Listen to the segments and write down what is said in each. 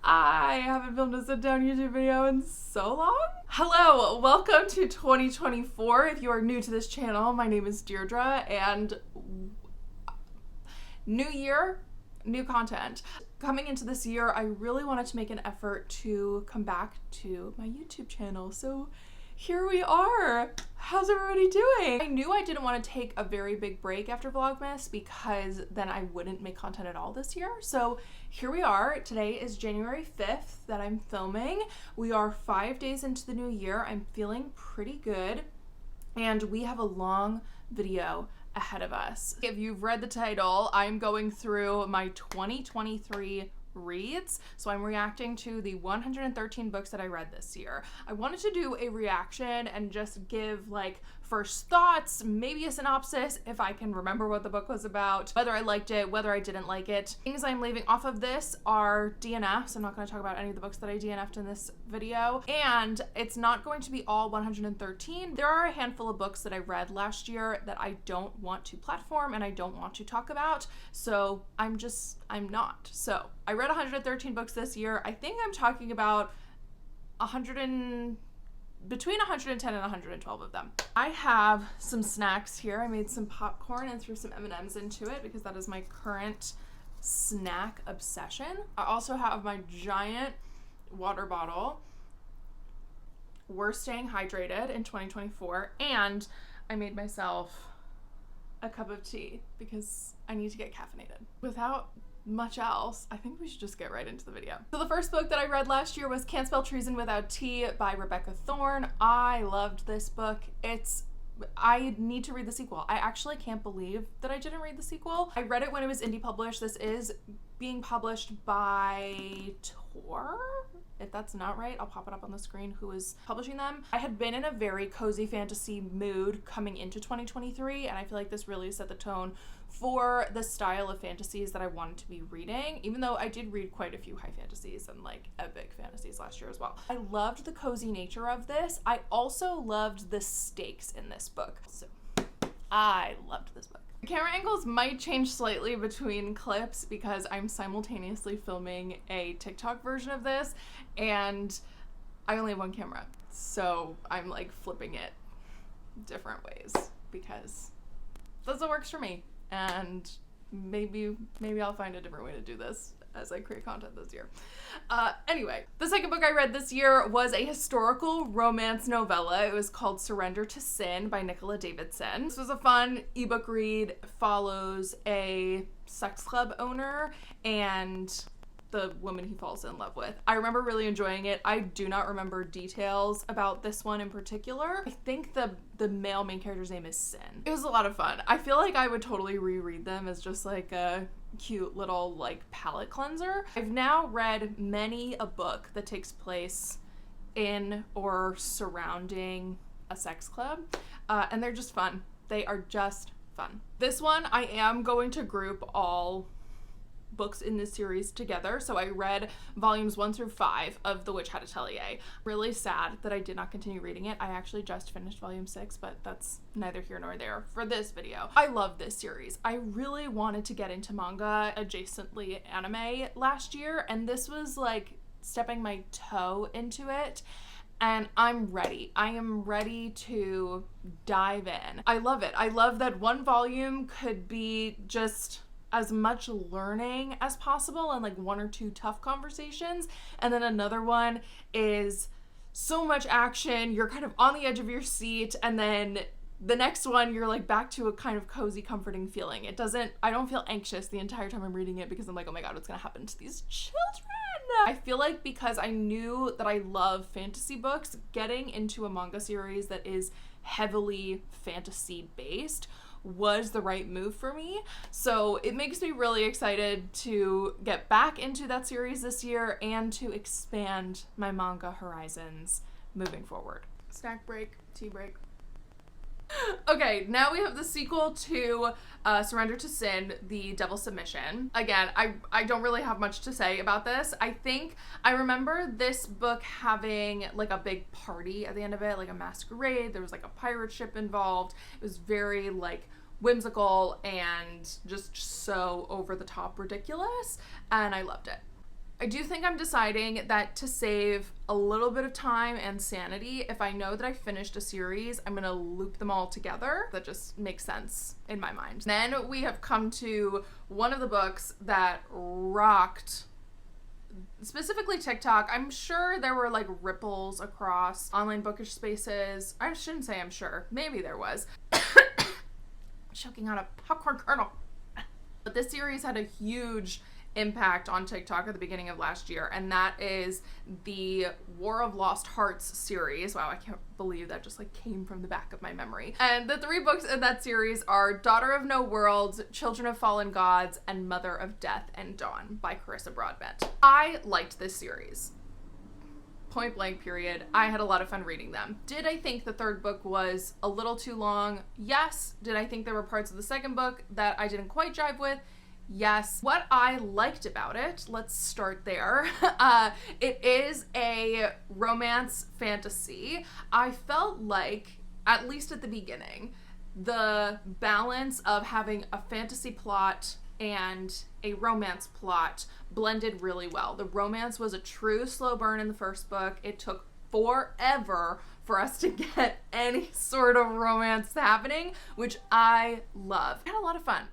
I haven't filmed a sit-down YouTube video in so long. Hello, welcome to 2024. If you are new to this channel, my name is Deirdre, and new year, new content. Coming into this year, I really wanted to make an effort to come back to my YouTube channel, so here we are. How's everybody doing? I knew I didn't want to take a very big break after Vlogmas because then I wouldn't make content at all this year. So here we are. Today is January 5th that I'm filming. We are 5 days into the new year. I'm feeling pretty good, and we have a long video ahead of us. If you've read the title, I'm going through my 2023 reads. So I'm reacting to the 113 books that I read this year. I wanted to do a reaction and just give like first thoughts, maybe a synopsis if I can remember what the book was about, whether I liked it, whether I didn't like it. Things I'm leaving off of this are DNFs. I'm not going to talk about any of the books that I DNF'd in this video, and it's not going to be all 113. There are a handful of books that I read last year that I don't want to platform and I don't want to talk about, so I'm not. So I read 113 books this year. I think I'm talking about between 110 and 112 of them. I have some snacks here. I made some popcorn and threw some M&Ms into it because that is my current snack obsession. I also have my giant water bottle. We're staying hydrated in 2024, and I made myself a cup of tea because I need to get caffeinated. Without much else, I think we should just get right into the video. So the first book that I read last year was Can't Spell Treason Without Tea by Rebecca Thorne. I loved this book. I need to read the sequel. I actually can't believe that I didn't read the sequel. I read it when it was indie published. This is being published by Tor. If that's not right, I'll pop it up on the screen who is publishing them. I had been in a very cozy fantasy mood coming into 2023, and I feel like this really set the tone for the style of fantasies that I wanted to be reading, even though I did read quite a few high fantasies and like epic fantasies last year as well. I loved the cozy nature of this. I also loved the stakes in this book. So I loved this book. The camera angles might change slightly between clips because I'm simultaneously filming a TikTok version of this, and I only have one camera, so I'm like flipping it different ways because that's what works for me, and maybe I'll find a different way to do this as I create content this year. Anyway, the second book I read this year was a historical romance novella. It was called Surrender to Sin by Nicola Davidson. This was a fun ebook read. It follows a sex club owner and the woman he falls in love with. I remember really enjoying it. I do not remember details about this one in particular. I think the male main character's name is Sin. It was a lot of fun. I feel like I would totally reread them as just like a cute little like palette cleanser. I've now read many a book that takes place in or surrounding a sex club, and they're just fun. They are just fun. This one I am going to group all books in this series together. So I read volumes 1 through 5 of The Witch Hat Atelier. Really sad that I did not continue reading it. I actually just finished volume 6, but that's neither here nor there for this video. I love this series. I really wanted to get into manga adjacently anime last year, and this was like stepping my toe into it, and I'm ready. I am ready to dive in. I love it. I love that one volume could be just as much learning as possible and like 1 or 2 tough conversations, and then another one is so much action, you're kind of on the edge of your seat, and then the next one you're like back to a kind of cozy, comforting feeling. I don't feel anxious the entire time I'm reading it because I'm like, oh my god, what's gonna happen to these children? I feel like because I knew that I love fantasy books, getting into a manga series that is heavily fantasy based was the right move for me. So it makes me really excited to get back into that series this year and to expand my manga horizons moving forward. Snack break, tea break. Okay, now we have the sequel to Surrender to Sin, The Devil's Submission. Again, I don't really have much to say about this. I think I remember this book having like a big party at the end of it, like a masquerade. There was like a pirate ship involved. It was very like whimsical and just so over the top ridiculous, and I loved it. I do think I'm deciding that to save a little bit of time and sanity, if I know that I finished a series, I'm gonna loop them all together. That just makes sense in my mind. Then we have come to one of the books that rocked specifically TikTok. I'm sure there were like ripples across online bookish spaces. I shouldn't say I'm sure. Maybe there was. Choking on a popcorn kernel. But this series had a huge impact on TikTok at the beginning of last year, and that is the War of Lost Hearts series. Wow, I can't believe that just like came from the back of my memory. And the 3 books in that series are Daughter of No Worlds, Children of Fallen Gods, and Mother of Death and Dawn by Carissa Broadbent. I liked this series. Point blank period. I had a lot of fun reading them. Did I think the 3rd book was a little too long? Yes. Did I think there were parts of the 2nd book that I didn't quite jive with? Yes. What I liked about it, let's start there. It is a romance fantasy. I felt like, at least at the beginning, the balance of having a fantasy plot and a romance plot blended really well. The romance was a true slow burn in the 1st book. It took forever for us to get any sort of romance happening, which I love. I had a lot of fun.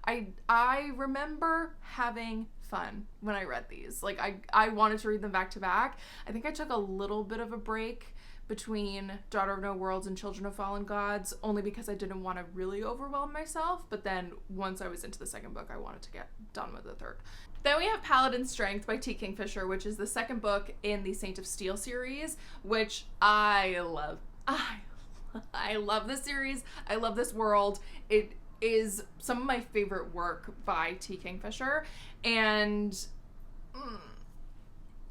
I remember having fun when I read these. Like I wanted to read them back to back. I think I took a little bit of a break between Daughter of No Worlds and Children of Fallen Gods, only because I didn't want to really overwhelm myself. But then once I was into the 2nd book, I wanted to get done with the 3rd. Then we have Paladin Strength by T. Kingfisher, which is the 2nd book in the Saint of Steel series, which I love. I love this series. I love this world. It is some of my favorite work by T. Kingfisher, and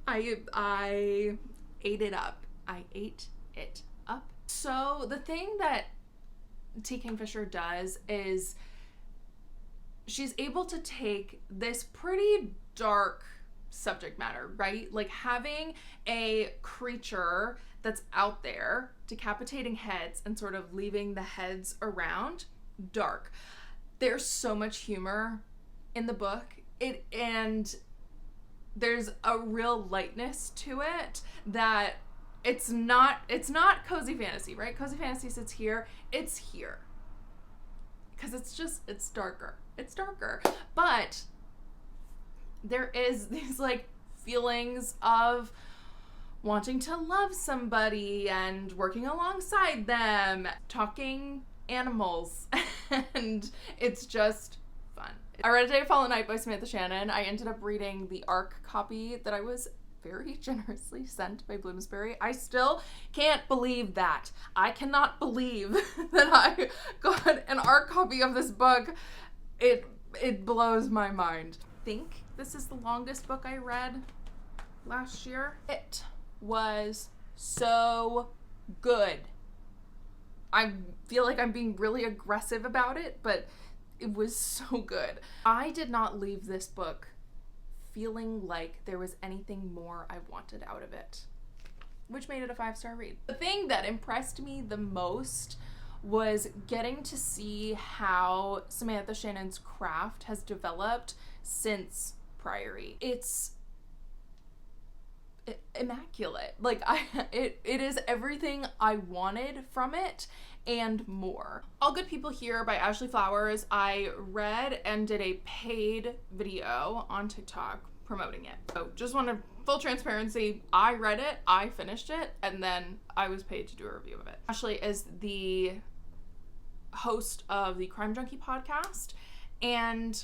I ate it up. I ate it up. So the thing that T. Kingfisher does is she's able to take this pretty dark subject matter, right? Like having a creature that's out there decapitating heads and sort of leaving the heads around, dark. There's so much humor in the book. And there's a real lightness to it that it's not cozy fantasy, right? Cozy fantasy sits here. It's here. Because it's darker. It's darker. But there is these like feelings of wanting to love somebody and working alongside them, talking animals, and it's just fun. I read A Day of Fallen Night by Samantha Shannon. I ended up reading the ARC copy that I was very generously sent by Bloomsbury. I still can't believe that. I cannot believe that I got an ARC copy of this book. It blows my mind. I think this is the longest book I read last year. It was so good. I feel like I'm being really aggressive about it, but it was so good. I did not leave this book feeling like there was anything more I wanted out of it, which made it a 5-star read. The thing that impressed me the most was getting to see how Samantha Shannon's craft has developed since Priory. It's immaculate. Like it is everything I wanted from it and more. All Good People Here by Ashley Flowers. I read and did a paid video on TikTok promoting it. So just wanted full transparency. I read it, I finished it, and then I was paid to do a review of it. Ashley is the host of the Crime Junkie podcast, and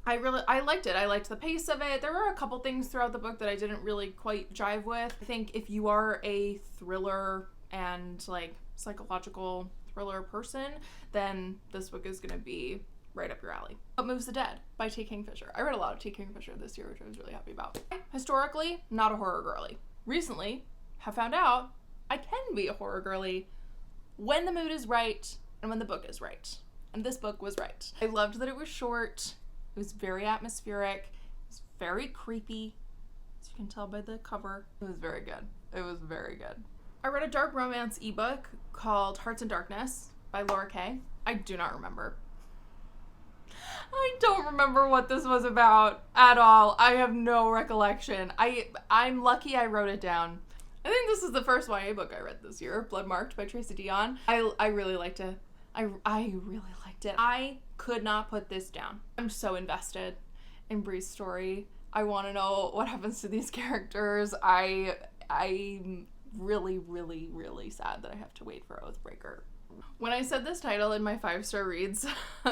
I liked it. I liked the pace of it. There were a couple things throughout the book that I didn't really quite jive with. I think if you are a thriller and like psychological thriller person, then this book is gonna be right up your alley. What Moves the Dead by T. Kingfisher. I read a lot of T. Kingfisher this year, which I was really happy about. Historically, not a horror girly. Recently, have found out I can be a horror girly when the mood is right and when the book is right. And this book was right. I loved that it was short. It was very atmospheric. It was very creepy, as you can tell by the cover. It was very good. It was very good. I read a dark romance ebook called Hearts in Darkness by Laura Kay. I do not remember I don't remember what this was about at all. I have no recollection. I'm lucky I wrote it down. I think this is the first YA book I read this year, Blood Marked by Tracy Deonn. I really liked it. I really liked it. I could not put this down. I'm so invested in Bree's story. I want to know what happens to these characters. I'm really, really, really sad that I have to wait for Oathbreaker. When I said this title in my 5-star reads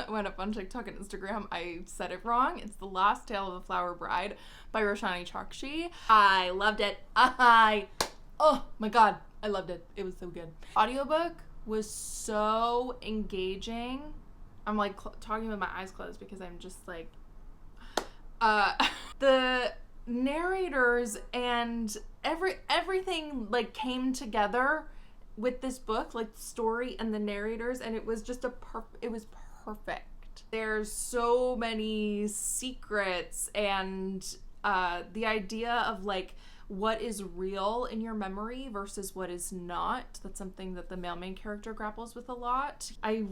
went up on TikTok and Instagram, I said it wrong. It's The Last Tale of a Flower Bride by Roshani Chokshi. I loved it. Oh my god, I loved it. It was so good. Audiobook was so engaging. I'm like talking with my eyes closed because I'm just like the narrators and everything like came together with this book, like the story and the narrators, and it was just it was perfect. There's so many secrets and the idea of like what is real in your memory versus what is not. That's something that the male main character grapples with a lot. I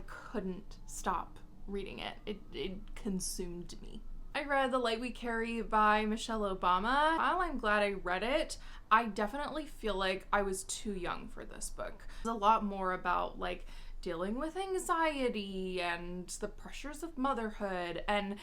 couldn't stop reading it. It consumed me. I read The Light We Carry by Michelle Obama. While I'm glad I read it, I definitely feel like I was too young for this book. It's a lot more about like dealing with anxiety and the pressures of motherhood, and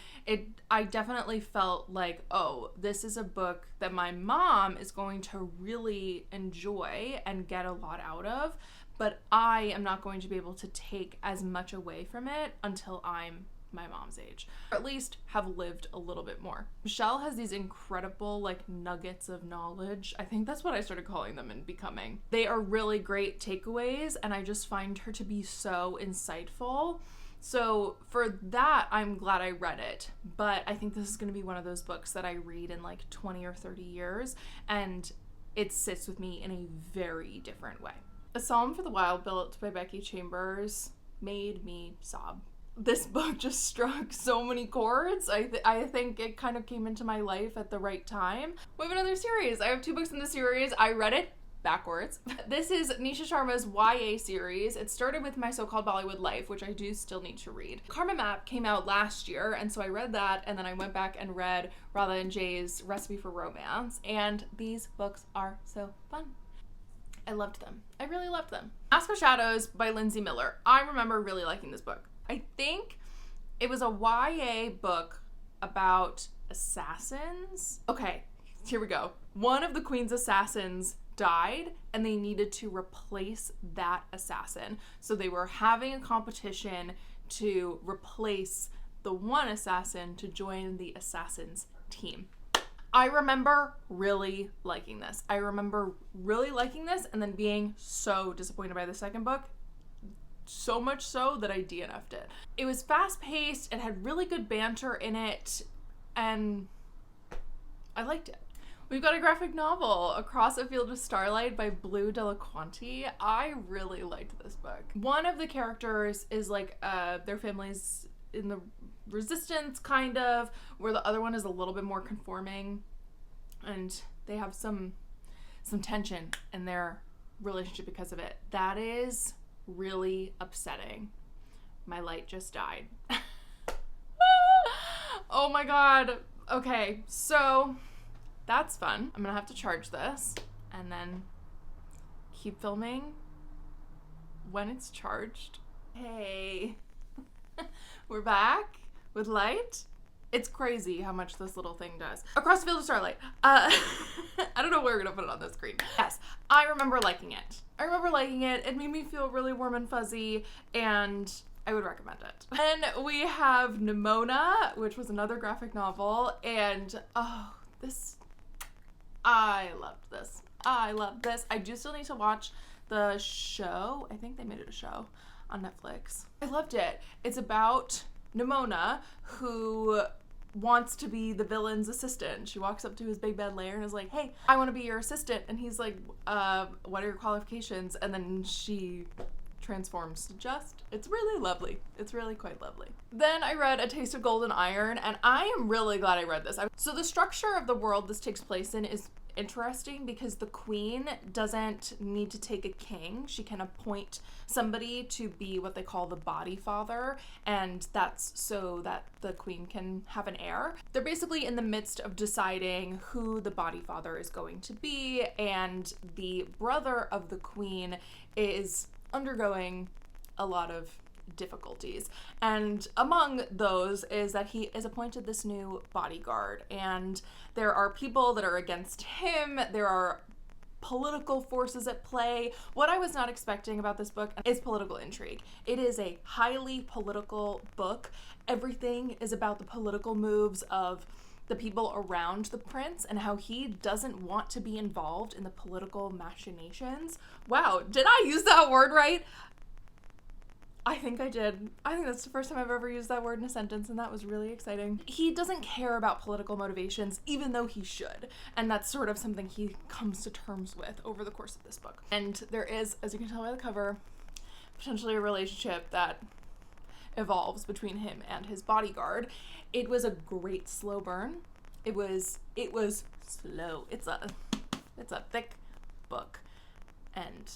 I definitely felt like, oh, this is a book that my mom is going to really enjoy and get a lot out of, but I am not going to be able to take as much away from it until I'm my mom's age, or at least have lived a little bit more. Michelle has these incredible like nuggets of knowledge. I think that's what I started calling them in Becoming. They are really great takeaways, and I just find her to be so insightful. So for that, I'm glad I read it, but I think this is going to be one of those books that I read in like 20 or 30 years, and it sits with me in a very different way. A Psalm for the Wild Built by Becky Chambers made me sob. This book just struck so many chords. I think it kind of came into my life at the right time. We have another series. I have 2 books in the series. I read it backwards. This is Nisha Sharma's YA series. It started with My So-Called Bollywood Life, which I do still need to read. Karma Map came out last year, and so I read that, and then I went back and read Radha and Jay's Recipe for Romance, and these books are so fun. I loved them. I really loved them. Mask of Shadows by Lindsay Miller. I remember really liking this book. I think it was a YA book about assassins. Okay, here we go. One of the Queen's assassins died, and they needed to replace that assassin. So they were having a competition to replace the one assassin to join the assassin's team. I remember really liking this. And then being so disappointed by the second book. So much so that I DNF'd it. It was fast-paced, it had really good banter in it, and I liked it. We've got a graphic novel, Across a Field of Starlight by Blue Delaquanti. I really liked this book. One of the characters is like, their family's in the resistance, kind of, where the other one is a little bit more conforming, and they have some tension in their relationship because of it. That is really upsetting. My light just died. Oh my god. Okay, so that's fun. I'm gonna have to charge this and then keep filming when it's charged. Hey. We're back with light. It's crazy how much this little thing does. Across the Field of Starlight. I don't know where we're gonna put it on the screen. Yes, I remember liking it. It made me feel really warm and fuzzy, and I would recommend it. Then we have Nimona, which was another graphic novel, and I loved this. I do still need to watch the show. I think they made it a show on Netflix. I loved it. It's about Nimona, who wants to be the villain's assistant. She walks up to his big bad lair and is like, hey, I want to be your assistant. And he's like, what are your qualifications? And then she transforms to just, it's really lovely. It's really quite lovely. Then I read A Taste of Golden Iron, and I am really glad I read this. So the structure of the world this takes place in is interesting because the queen doesn't need to take a king. She can appoint somebody to be what they call the body father, and that's so that the queen can have an heir. They're basically in the midst of deciding who the body father is going to be, and the brother of the queen is undergoing a lot of difficulties, and among those is that he is appointed this new bodyguard, and there are people that are against him. There are political forces at play. What I was not expecting about this book is political intrigue. It is a highly political book. Everything is about the political moves of the people around the prince and how he doesn't want to be involved in the political machinations. Wow, did I use that word right? I think I did. I think that's the first time I've ever used that word in a sentence, and that was really exciting. He doesn't care about political motivations, even though he should, and that's sort of something he comes to terms with over the course of this book. And there is, as you can tell by the cover, potentially a relationship that evolves between him and his bodyguard. It was a great slow burn. It was slow. It's a thick book, and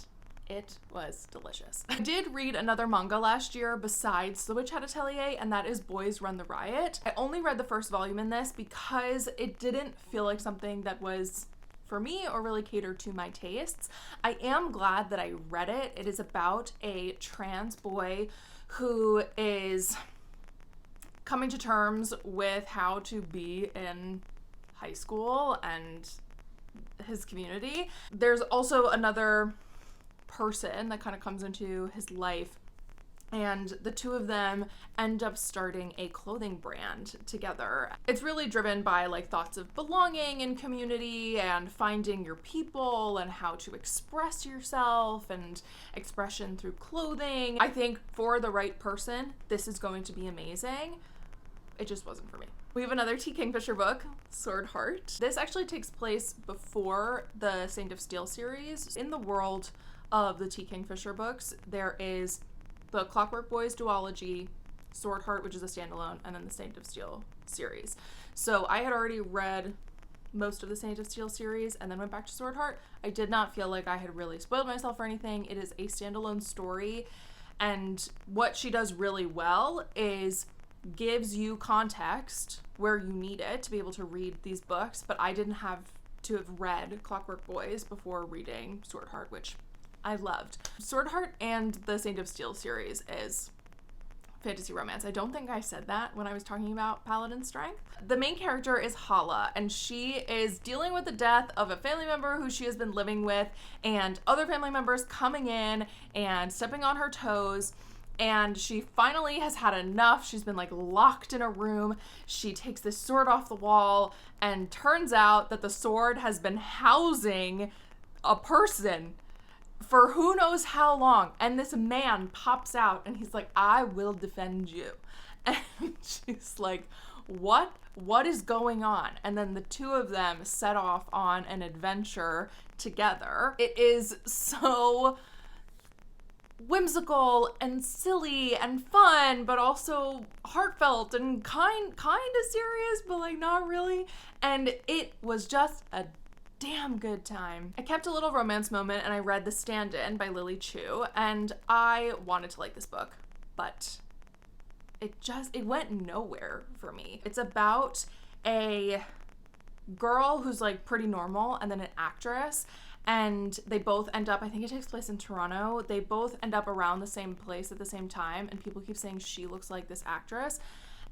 it was delicious. I did read another manga last year besides The Witch Hat Atelier, and that is Boys Run the Riot. I only read the first volume in this because it didn't feel like something that was for me or really catered to my tastes. I am glad that I read it. It is about a trans boy who is coming to terms with how to be in high school and his community. There's also another person that kind of comes into his life, and the two of them end up starting a clothing brand together. It's really driven by like thoughts of belonging and community and finding your people and how to express yourself and expression through clothing. I think for the right person, this is going to be amazing. It just wasn't for me. We have another T. Kingfisher book, Sword Heart. This actually takes place before the Saint of Steel series. In the world of the T. Kingfisher books, there is the Clockwork Boys duology, Sword Heart, which is a standalone, and then the Saint of Steel series. So I had already read most of the Saint of Steel series and then went back to Sword Heart. I did not feel like I had really spoiled myself or anything. It is a standalone story, and what she does really well is gives you context where you need it to be able to read these books, but I didn't have to have read Clockwork Boys before reading Sword Heart, which I loved. Sword Heart and the Saint of Steel series is fantasy romance. I don't think I said that when I was talking about Paladin Strength. The main character is Hala, and she is dealing with the death of a family member who she has been living with, and other family members coming in and stepping on her toes. And she finally has had enough. She's been like locked in a room. She takes this sword off the wall, and turns out that the sword has been housing a person for who knows how long. And this man pops out and he's like, I will defend you. And she's like, what is going on? And then the two of them set off on an adventure together. It is so whimsical and silly and fun, but also heartfelt and kind of serious, but like not really. And it was just a damn good time. I kept a little romance moment and I read The Stand-In by Lily Chu, and I wanted to like this book, but it went nowhere for me. It's about a girl who's like pretty normal and then an actress, and they both end up, I think it takes place in Toronto, they both end up around the same place at the same time, and people keep saying she looks like this actress,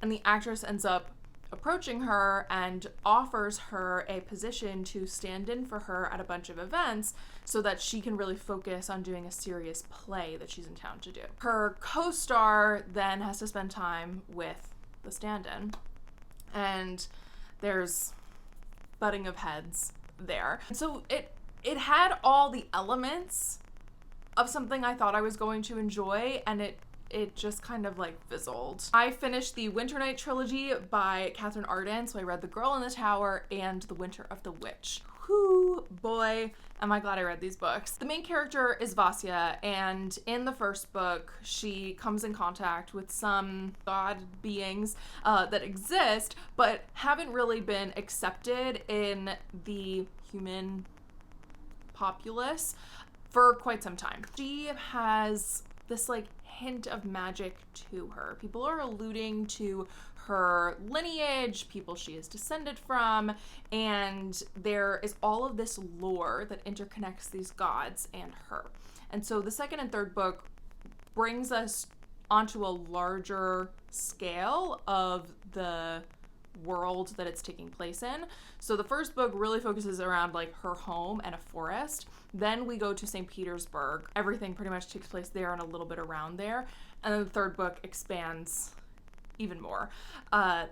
and the actress ends up approaching her and offers her a position to stand in for her at a bunch of events so that she can really focus on doing a serious play that she's in town to do. Her co-star then has to spend time with the stand-in, and there's butting of heads there. So it had all the elements of something I thought I was going to enjoy, and it it just kind of like fizzled. I finished the Winter Night trilogy by Catherine Arden, so I read The Girl in the Tower and The Winter of the Witch. Whoo, boy, am I glad I read these books. The main character is Vasya, and in the first book, she comes in contact with some god beings that exist, but haven't really been accepted in the human populace for quite some time. She has this like hint of magic to her. People are alluding to her lineage, people she is descended from, and there is all of this lore that interconnects these gods and her. And so the second and third book brings us onto a larger scale of the world that it's taking place in. So the first book really focuses around like her home and a forest. Then we go to St. Petersburg. Everything pretty much takes place there and a little bit around there. And then the third book expands even more.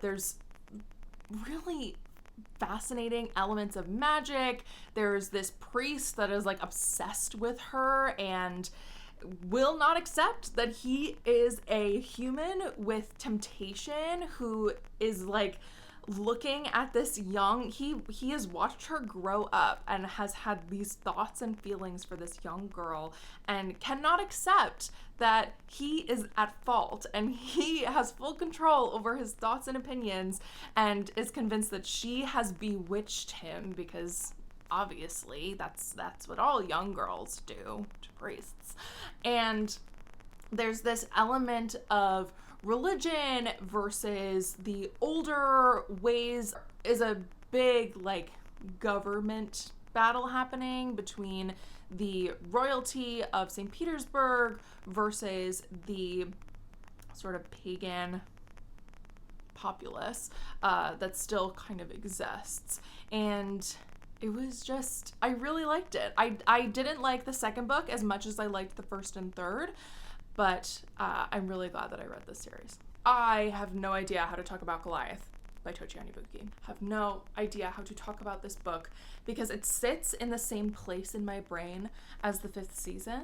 There's really fascinating elements of magic. There's this priest that is like obsessed with her and will not accept that he is a human with temptation who is like looking at this young, he has watched her grow up and has had these thoughts and feelings for this young girl and cannot accept that he is at fault, and he has full control over his thoughts and opinions and is convinced that she has bewitched him, because obviously that's what all young girls do to priests. And there's this element of religion versus the older ways. Is a big like government battle happening between the royalty of St. Petersburg versus the sort of pagan populace that still kind of exists. And it was just, I really liked it. I didn't like the second book as much as I liked the first and third, but I'm really glad that I read this series. I have no idea how to talk about Goliath by Tochi Onibuki. Have no idea how to talk about this book because it sits in the same place in my brain as the fifth season,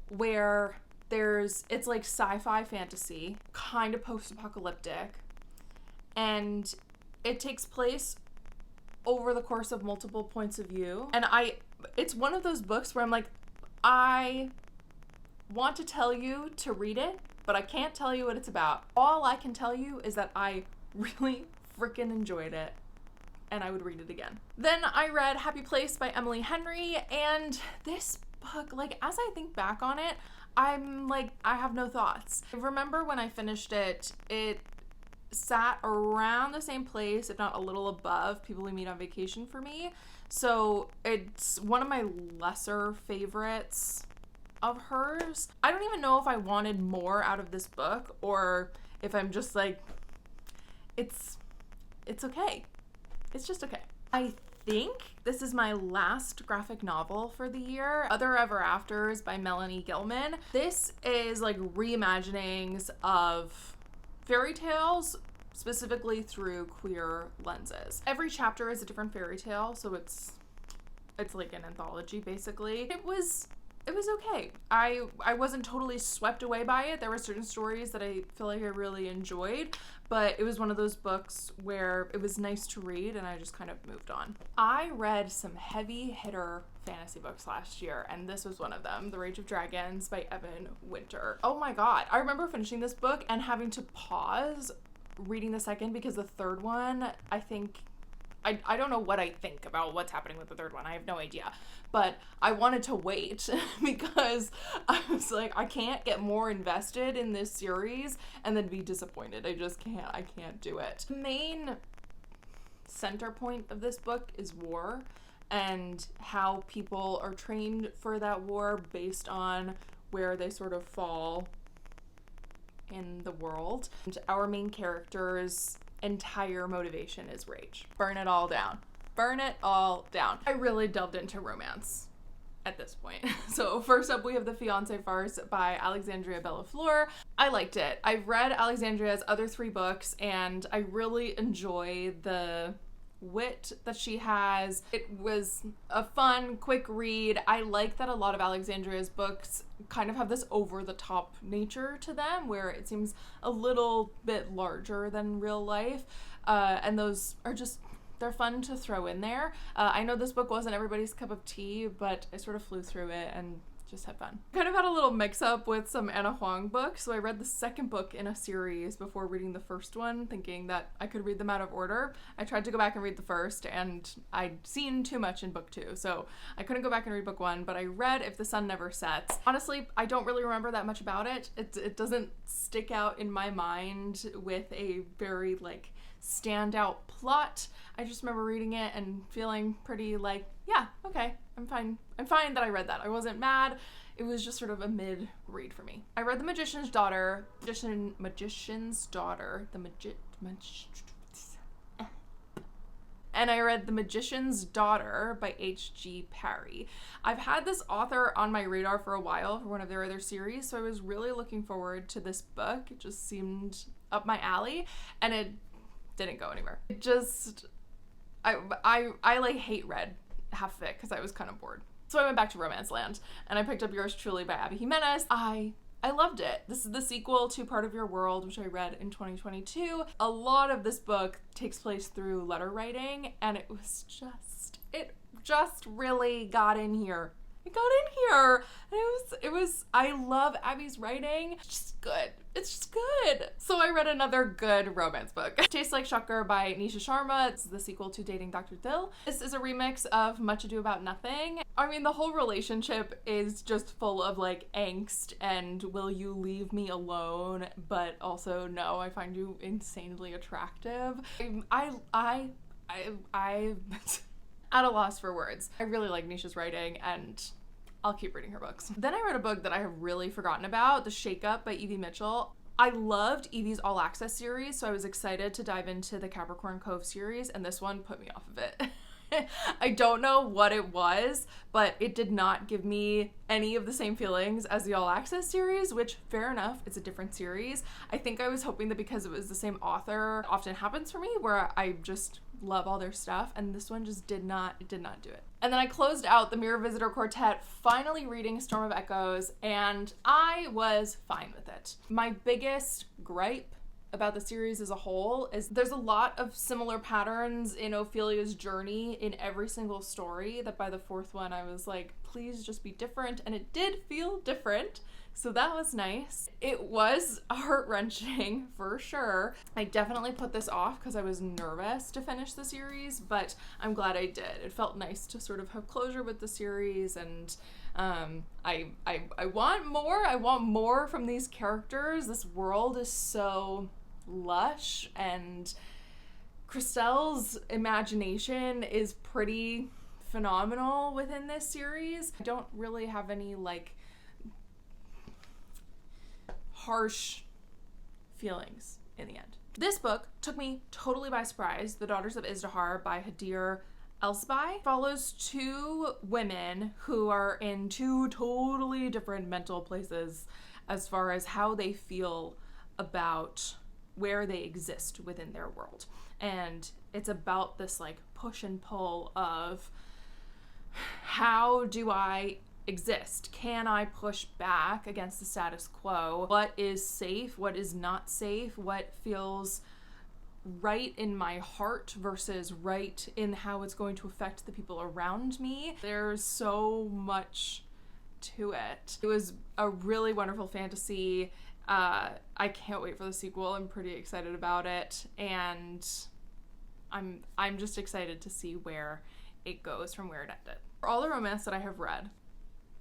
where it's like sci-fi fantasy, kind of post-apocalyptic, and it takes place over the course of multiple points of view. And it's one of those books where I'm like, I want to tell you to read it, but I can't tell you what it's about. All I can tell you is that I really freaking enjoyed it, and I would read it again. Then I read Happy Place by Emily Henry, and this book, like, as I think back on it, I'm like, I have no thoughts. I remember when I finished it, it sat around the same place, if not a little above, People We Meet on Vacation for me. So it's one of my lesser favorites of hers. I don't even know if I wanted more out of this book or if I'm just like, it's okay. It's just okay. I think this is my last graphic novel for the year, Other Ever Afters by Melanie Gilman. This is like reimaginings of fairy tales, specifically through queer lenses. Every chapter is a different fairy tale, so it's like an anthology basically. It was okay. I wasn't totally swept away by it. There were certain stories that I feel like I really enjoyed, but it was one of those books where it was nice to read and I just kind of moved on. I read some heavy hitter fantasy books last year, and this was one of them, The Rage of Dragons by Evan Winter. Oh my god. I remember finishing this book and having to pause reading the second because the third one, I don't know what I think about what's happening with the third one. I have no idea. But I wanted to wait because I was like, I can't get more invested in this series and then be disappointed. I just can't. I can't do it. The main center point of this book is war and how people are trained for that war based on where they sort of fall in the world. And our main character's entire motivation is rage. Burn it all down. Burn it all down. I really delved into romance at this point. So first up we have The Fiancé Farce by Alexandria Bellafleur. I liked it. I've read Alexandria's other 3 books and I really enjoy the wit that she has. It was a fun, quick read. I like that a lot of Alexandria's books kind of have this over-the-top nature to them, where it seems a little bit larger than real life, and those are just, they're fun to throw in there. I know this book wasn't everybody's cup of tea, but I sort of flew through it and just had fun. Kind of had a little mix up with some Anna Huang books, so I read the second book in a series before reading the first one, thinking that I could read them out of order. I tried to go back and read the first, and I'd seen too much in book 2, so I couldn't go back and read book 1, but I read If the Sun Never Sets. Honestly, I don't really remember that much about it. It doesn't stick out in my mind with a very, like, standout plot. I just remember reading it and feeling pretty like, yeah, okay, I'm fine that I read that. I wasn't mad. It was just sort of a mid read for me. I read The Magician's Daughter, and I read The Magician's Daughter by H.G. Parry. I've had this author on my radar for a while for one of their other series, so I was really looking forward to this book. It just seemed up my alley, and it didn't go anywhere. It just, I like hate read half of it because I was kind of bored. So I went back to Romance Land and I picked up Yours Truly by Abby Jimenez. I loved it. This is the sequel to Part of Your World, which I read in 2022. A lot of this book takes place through letter writing, and it just really got in here. It got in here, and it was, I love Abby's writing. It's just good. It's just good. So I read another good romance book. Tastes Like Shakur by Nisha Sharma. It's the sequel to Dating Dr. Dill. This is a remix of Much Ado About Nothing. I mean, the whole relationship is just full of like angst and will you leave me alone, but also no, I find you insanely attractive. I at a loss for words. I really like Nisha's writing, and I'll keep reading her books. Then I read a book that I have really forgotten about, The Shake Up by Evie Mitchell. I loved Evie's All Access series, so I was excited to dive into the Capricorn Cove series, and this one put me off of it. I don't know what it was, but it did not give me any of the same feelings as the All Access series, which, fair enough, it's a different series. I think I was hoping that because it was the same author, often happens for me, where I just love all their stuff, and this one just did not do it. And then I closed out the Mirror Visitor Quartet, finally reading Storm of Echoes, and I was fine with it. My biggest gripe about the series as a whole is there's a lot of similar patterns in Ophelia's journey in every single story that by the fourth one I was like, please just be different, and it did feel different. So that was nice. It was heart-wrenching for sure. I definitely put this off because I was nervous to finish the series, but I'm glad I did. It felt nice to sort of have closure with the series, and I want more. I want more from these characters. This world is so lush, and Christelle's imagination is pretty phenomenal within this series. I don't really have any like harsh feelings in the end. This book took me totally by surprise. The Daughters of Izdihar by Hadir Elsbai follows two women who are in two totally different mental places as far as how they feel about where they exist within their world. And it's about this like push and pull of how do I exist? Can I push back against the status quo? What is safe? What is not safe? What feels right in my heart versus right in how it's going to affect the people around me? There's so much to it. It was a really wonderful fantasy. I can't wait for the sequel. I'm pretty excited about it, and I'm just excited to see where it goes from where it ended. For all the romance that I have read,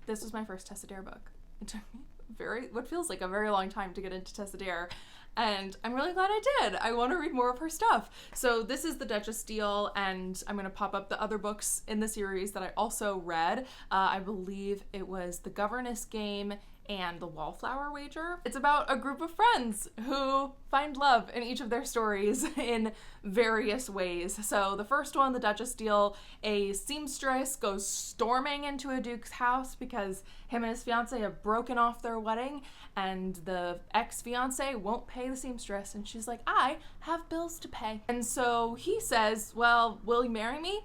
this was my first Tessa Dare book. It took me what feels like a very long time to get into Tessa Dare, and I'm really glad I did. I want to read more of her stuff. So this is The Duchess Deal, and I'm going to pop up the other books in the series that I also read. I believe it was The Governess Game and The Wallflower Wager. It's about a group of friends who find love in each of their stories in various ways. So the first one, the Duchess deal, a seamstress goes storming into a duke's house because him and his fiance have broken off their wedding, and the ex-fiance won't pay the seamstress, and she's like, I have bills to pay. And so he says, well, will you marry me?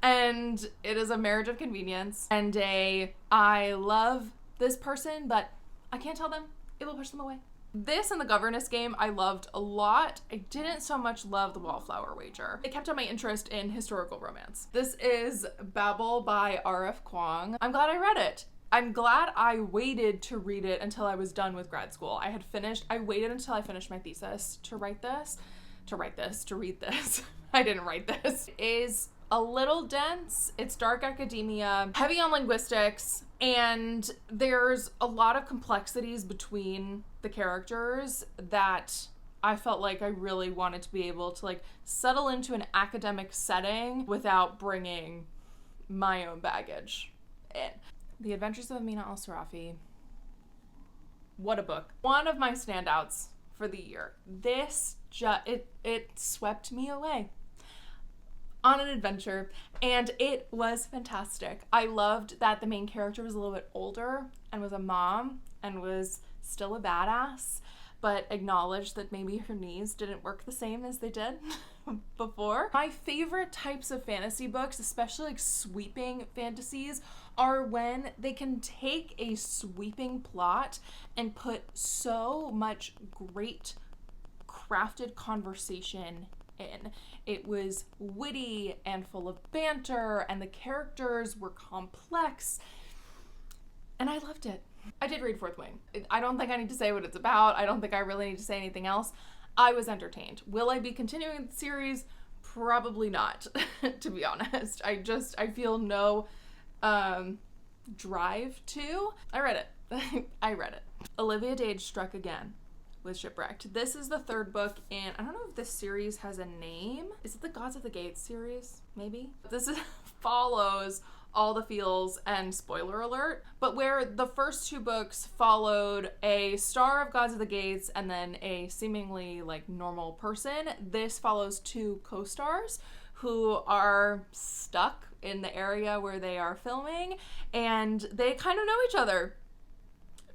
And it is a marriage of convenience and I love this person, but I can't tell them. It will push them away. This and The Governess Game I loved a lot. I didn't so much love The Wallflower Wager. It kept up my interest in historical romance. This is Babel by R.F. Kuang. I'm glad I read it. I'm glad I waited to read it until I was done with grad school. I waited until I finished my thesis to read this. I didn't write this. It is a little dense. It's dark academia, heavy on linguistics, and there's a lot of complexities between the characters that I felt like I really wanted to be able to like settle into an academic setting without bringing my own baggage in. The Adventures of Amina al-Sarafi. What a book. One of my standouts for the year. This it swept me away on an adventure, and it was fantastic. I loved that the main character was a little bit older and was a mom and was still a badass, but acknowledged that maybe her knees didn't work the same as they did before. My favorite types of fantasy books, especially like sweeping fantasies, are when they can take a sweeping plot and put so much great crafted conversation in. It was witty and full of banter, and the characters were complex, and I loved it. I did read Fourth Wing. I don't think I need to say what it's about. I don't think I really need to say anything else. I was entertained. Will I be continuing the series? Probably not, to be honest. I feel no drive to. I read it. I read it. Olivia Dade Struck Again with Shipwrecked. This is the third book in, I don't know if this series has a name. Is it the Gods of the Gates series? Maybe? Follows all the feels and spoiler alert, but where the first two books followed a star of Gods of the Gates and then a seemingly like normal person, this follows two co-stars who are stuck in the area where they are filming, and they kind of know each other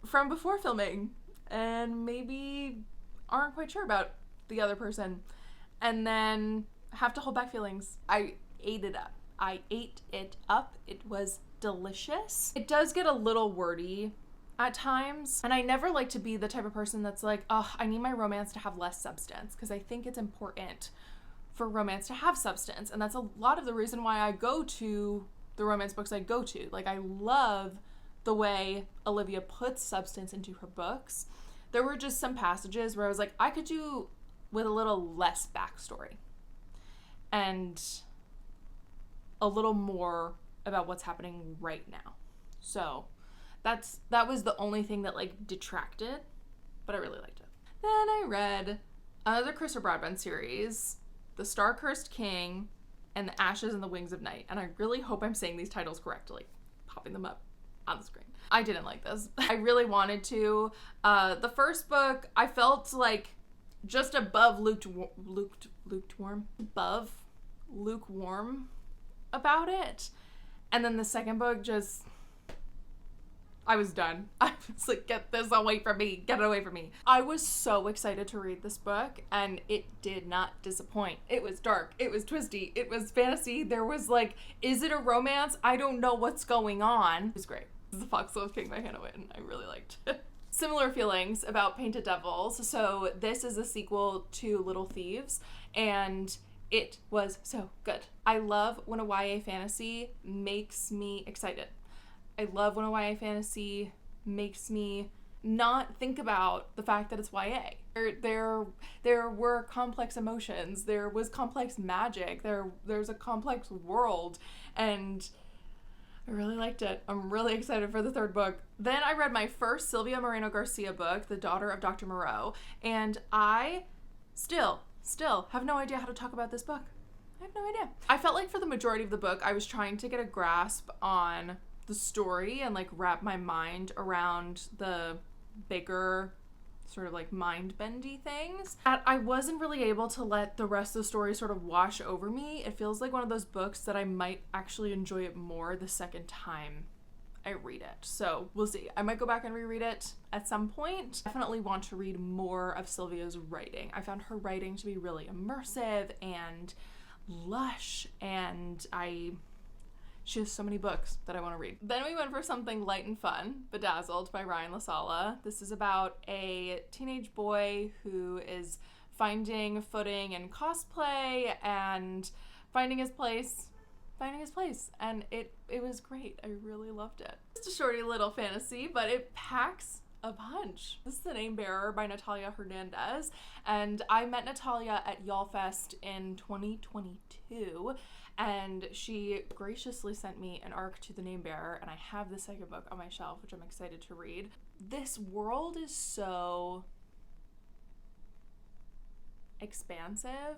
from before filming and maybe aren't quite sure about the other person, and then have to hold back feelings. I ate it up. It was delicious. It does get a little wordy at times, and I never like to be the type of person that's like, oh, I need my romance to have less substance, because I think it's important for romance to have substance, and that's a lot of the reason why I go to the romance books I go to. Like, I love the way Olivia puts substance into her books. There were just some passages where I was like, I could do with a little less backstory and a little more about what's happening right now. So that was the only thing that like detracted, but I really liked it. Then I read another Christopher Broadbent series, The Star-Cursed King and The Ashes and the Wings of Night. And I really hope I'm saying these titles correctly, popping them up on the screen. I didn't like this. I really wanted to. The first book, I felt like just above lukewarm about it. And then the second book just, I was done. I was like, get this away from me. Get it away from me. I was so excited to read this book, and it did not disappoint. It was dark. It was twisty. It was fantasy. There was like, is it a romance? I don't know what's going on. It was great. This is The Foxglove King by Hannah Wynne. I really liked it. Similar feelings about Painted Devils. So this is a sequel to Little Thieves, and it was so good. I love when a YA fantasy makes me excited. I love when a YA fantasy makes me not think about the fact that it's YA. There were complex emotions. There was complex magic. There's a complex world, and I really liked it. I'm really excited for the third book. Then I read my first Sylvia Moreno Garcia book, The Daughter of Dr. Moreau, and I still have no idea how to talk about this book. I have no idea. I felt like for the majority of the book, I was trying to get a grasp on the story and like wrap my mind around the bigger sort of like mind-bendy things, that I wasn't really able to let the rest of the story sort of wash over me. It feels like one of those books that I might actually enjoy it more the second time I read it. So we'll see. I might go back and reread it at some point. Definitely want to read more of Sylvia's writing. I found her writing to be really immersive and lush, and she has so many books that I want to read. Then we went for something light and fun, Bedazzled by Ryan LaSala. This is about a teenage boy who is finding footing in cosplay and finding his place. And it was great. I really loved it. Just a shorty little fantasy, but it packs a punch. This is The Name Bearer by Natalia Hernandez, and I met Natalia at YALLFest in 2022, and she graciously sent me an ARC to The Name Bearer, and I have the second book on my shelf, which I'm excited to read. This world is so expansive.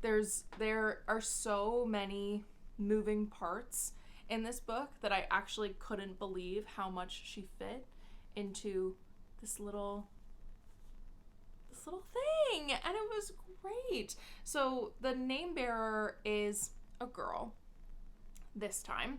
There are so many moving parts in this book that I actually couldn't believe how much she fit into this little thing, and it was great. So the name bearer is a girl this time.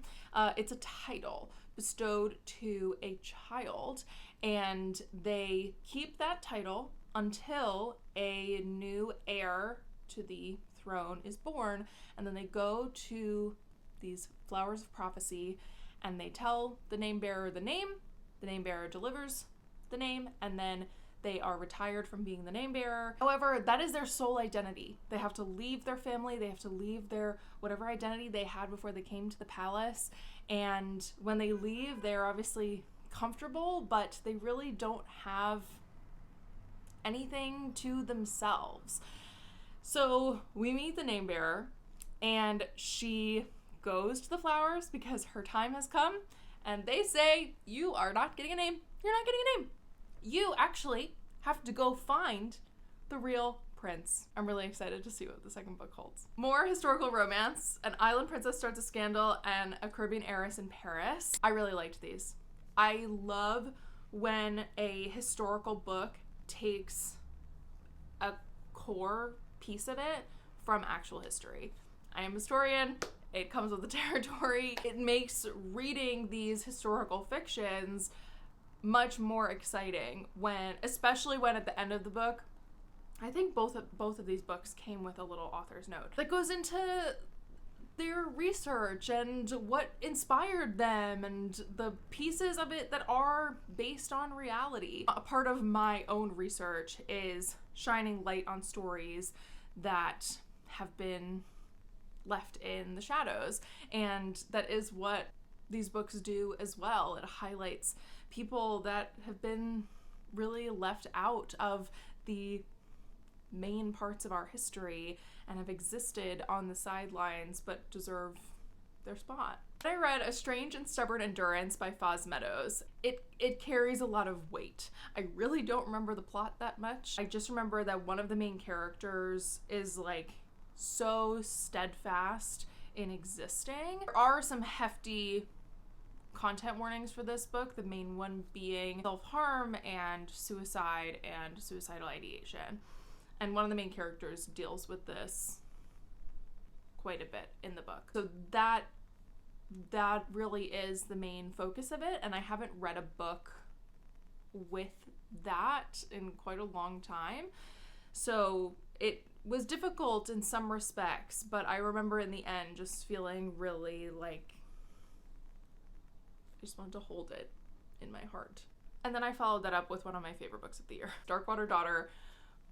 It's a title bestowed to a child, and they keep that title until a new heir to the throne is born, and then they go to these flowers of prophecy and they tell the name bearer the name bearer delivers the name, and then they are retired from being the name bearer. However, that is their sole identity. They have to leave their family, they have to leave their whatever identity they had before they came to the palace, and when they leave, they're obviously comfortable, but they really don't have anything to themselves. So we meet the name bearer, and she goes to the flowers because her time has come, and they say, you are not getting a name. You're not getting a name. You actually have to go find the real prince. I'm really excited to see what the second book holds. More historical romance. An island princess starts a scandal, and a Caribbean heiress in Paris. I really liked these. I love when a historical book takes a core piece of it from actual history. I am a historian. It comes with the territory. It makes reading these historical fictions much more exciting especially when at the end of the book, I think both of these books came with a little author's note that goes into their research and what inspired them and the pieces of it that are based on reality. A part of my own research is shining light on stories that have been left in the shadows, and that is what these books do as well. It highlights people that have been really left out of the main parts of our history and have existed on the sidelines but deserve their spot. I read A Strange and Stubborn Endurance by Foz Meadows. It carries a lot of weight. I really don't remember the plot that much. I just remember that one of the main characters is like so steadfast in existing. There are some hefty content warnings for this book, the main one being self-harm and suicide and suicidal ideation. And one of the main characters deals with this quite a bit in the book. So that really is the main focus of it, and I haven't read a book with that in quite a long time. So it was difficult in some respects, but I remember in the end just feeling really like I just wanted to hold it in my heart. And then I followed that up with one of my favorite books of the year, Darkwater Daughter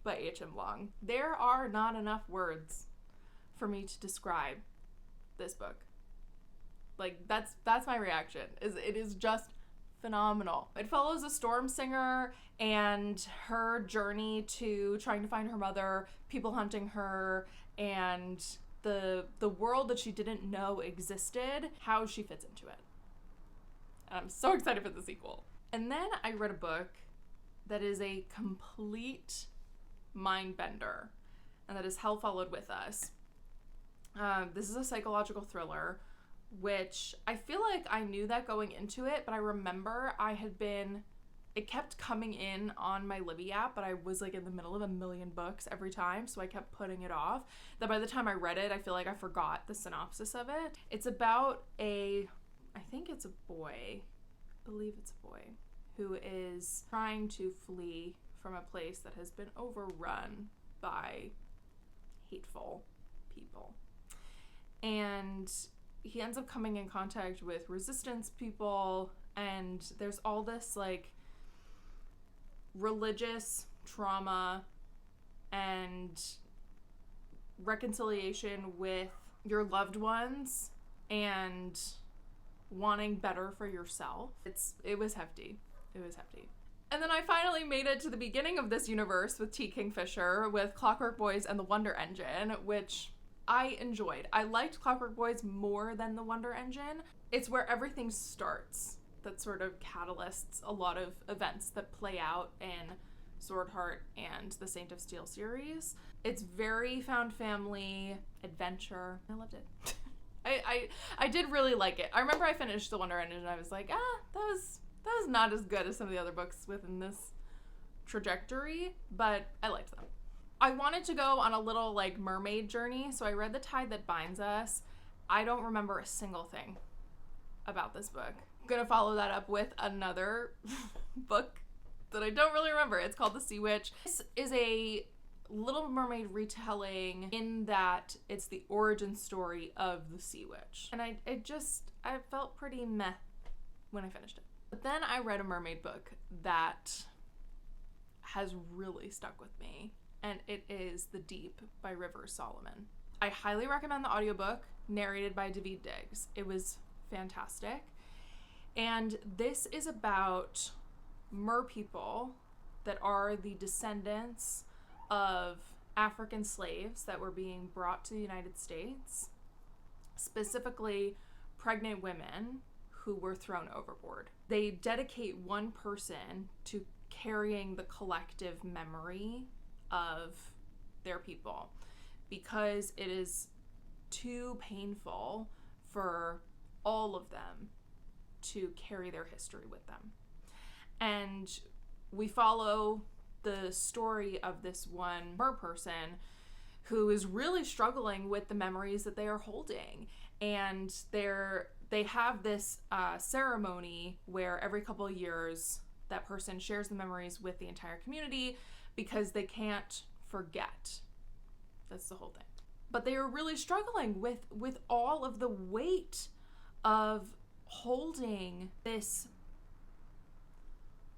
by H.M. Long. There are not enough words for me to describe this book. Like, that's my reaction. It is just phenomenal. It follows a storm singer and her journey to trying to find her mother, people hunting her, and the world that she didn't know existed, how she fits into it. And I'm so excited for the sequel. And then I read a book that is a complete mind bender, and that is Hell Followed With Us. This is a psychological thriller which I feel like I knew that going into it, but I remember it kept coming in on my Libby app, but I was like in the middle of a million books every time, so I kept putting it off. That by the time I read it, I feel like I forgot the synopsis of it. It's about I think it's a boy, I believe it's a boy, who is trying to flee from a place that has been overrun by hateful people. And he ends up coming in contact with resistance people, and there's all this like religious trauma and reconciliation with your loved ones and wanting better for yourself. It was hefty. It was hefty. And then I finally made it to the beginning of this universe with T. Kingfisher, with Clockwork Boys and the Wonder Engine, which I enjoyed. I liked Clockwork Boys more than the Wonder Engine. It's where everything starts that sort of catalysts a lot of events that play out in Swordheart and the Saint of Steel series. It's very found family adventure. I loved it. I did really like it. I remember I finished the Wonder Engine and I was like, that was not as good as some of the other books within this trajectory, but I liked them. I wanted to go on a little like mermaid journey, so I read The Tide That Binds Us. I don't remember a single thing about this book. I'm gonna follow that up with another book that I don't really remember. It's called The Sea Witch. This is a Little Mermaid retelling in that it's the origin story of the Sea Witch. And I felt pretty meh when I finished it. But then I read a mermaid book that has really stuck with me, and it is The Deep by Rivers Solomon. I highly recommend the audiobook, narrated by David Diggs. It was fantastic. And this is about merpeople that are the descendants of African slaves that were being brought to the United States, specifically pregnant women who were thrown overboard. They dedicate one person to carrying the collective memory of their people because it is too painful for all of them to carry their history with them. And we follow the story of this one mer person who is really struggling with the memories that they are holding. And they have this ceremony where every couple of years that person shares the memories with the entire community because they can't forget. That's the whole thing. But they are really struggling with all of the weight of holding this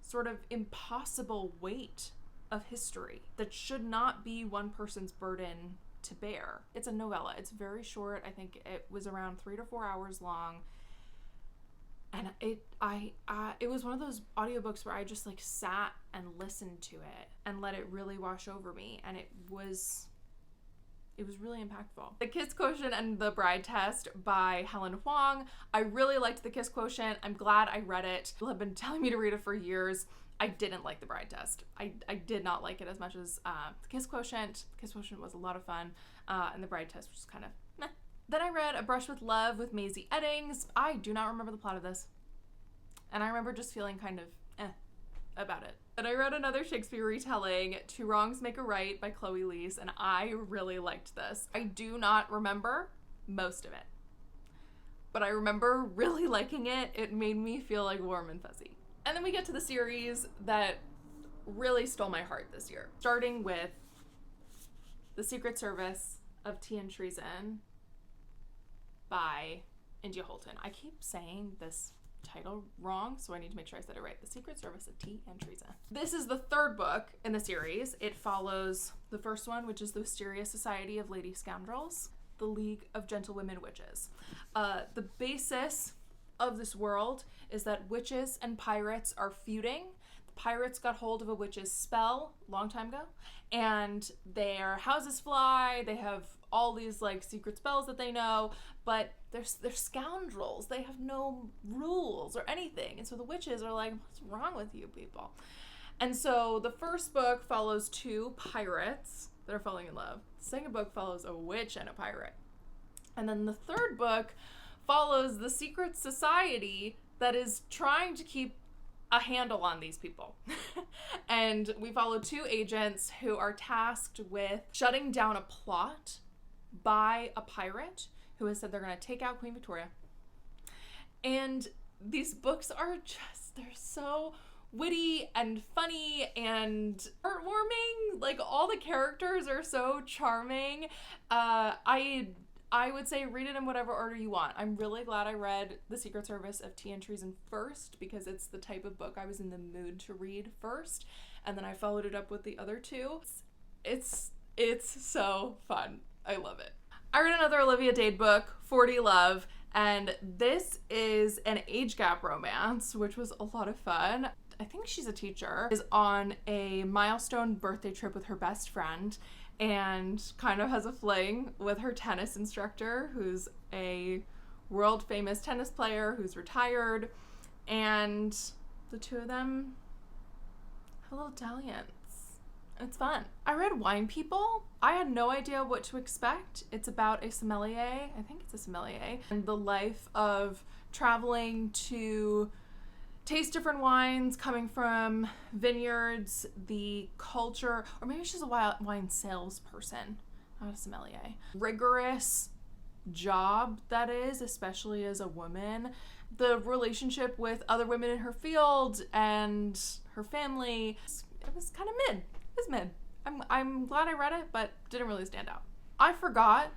sort of impossible weight of history that should not be one person's burden to bear. It's a novella. It's very short. I think it was around 3 to 4 hours long. And it was one of those audiobooks where I just like sat and listened to it and let it really wash over me. And it was really impactful. The Kiss Quotient and the Bride Test by Helen Huang. I really liked The Kiss Quotient. I'm glad I read it. People have been telling me to read it for years. I didn't like The Bride Test. I did not like it as much as The Kiss Quotient. The Kiss Quotient was a lot of fun, and The Bride Test was kind of meh. Then I read A Brush with Love with Maisie Eddings. I do not remember the plot of this, and I remember just feeling kind of about it. And I read another Shakespeare retelling, Two Wrongs Make a Right by Chloe Leese, and I really liked this. I do not remember most of it, but I remember really liking it. It made me feel like warm and fuzzy. And then we get to the series that really stole my heart this year, starting with The Secret Service of Tea and Treason by India Holton. I keep saying this title wrong, so I need to make sure I said it right. The Secret Service of Tea and Treason. This is the third book in the series. It follows the first one, which is The Mysterious Society of Lady Scoundrels, The League of Gentlewomen Witches. The basis of this world is that witches and pirates are feuding. The pirates got hold of a witch's spell a long time ago, and their houses fly. They have all these like secret spells that they know, but they're scoundrels. They have no rules or anything. And so the witches are like, what's wrong with you people? And so the first book follows two pirates that are falling in love. The second book follows a witch and a pirate. And then the third book follows the secret society that is trying to keep a handle on these people. And we follow two agents who are tasked with shutting down a plot by a pirate who has said they're going to take out Queen Victoria. And these books are just, they're so witty and funny and heartwarming. Like, all the characters are so charming. I would say read it in whatever order you want. I'm really glad I read The Secret Service of Tea and Treason first, because it's the type of book I was in the mood to read first, and then I followed it up with the other two. It's so fun. I love it. I read another Olivia Dade book, 40 Love, and this is an age gap romance, which was a lot of fun. I think she's a teacher, is on a milestone birthday trip with her best friend, and kind of has a fling with her tennis instructor, who's a world famous tennis player who's retired, and the two of them have a little dalliance. It's fun. I read Wine People. I had no idea what to expect. It's about a sommelier, I think it's a sommelier, and the life of traveling to taste different wines coming from vineyards, the culture, or maybe she's a wine salesperson, not a sommelier. Rigorous job that is, especially as a woman. The relationship with other women in her field and her family. It was kind of mid. It was mid. I'm glad I read it, but didn't really stand out. I forgot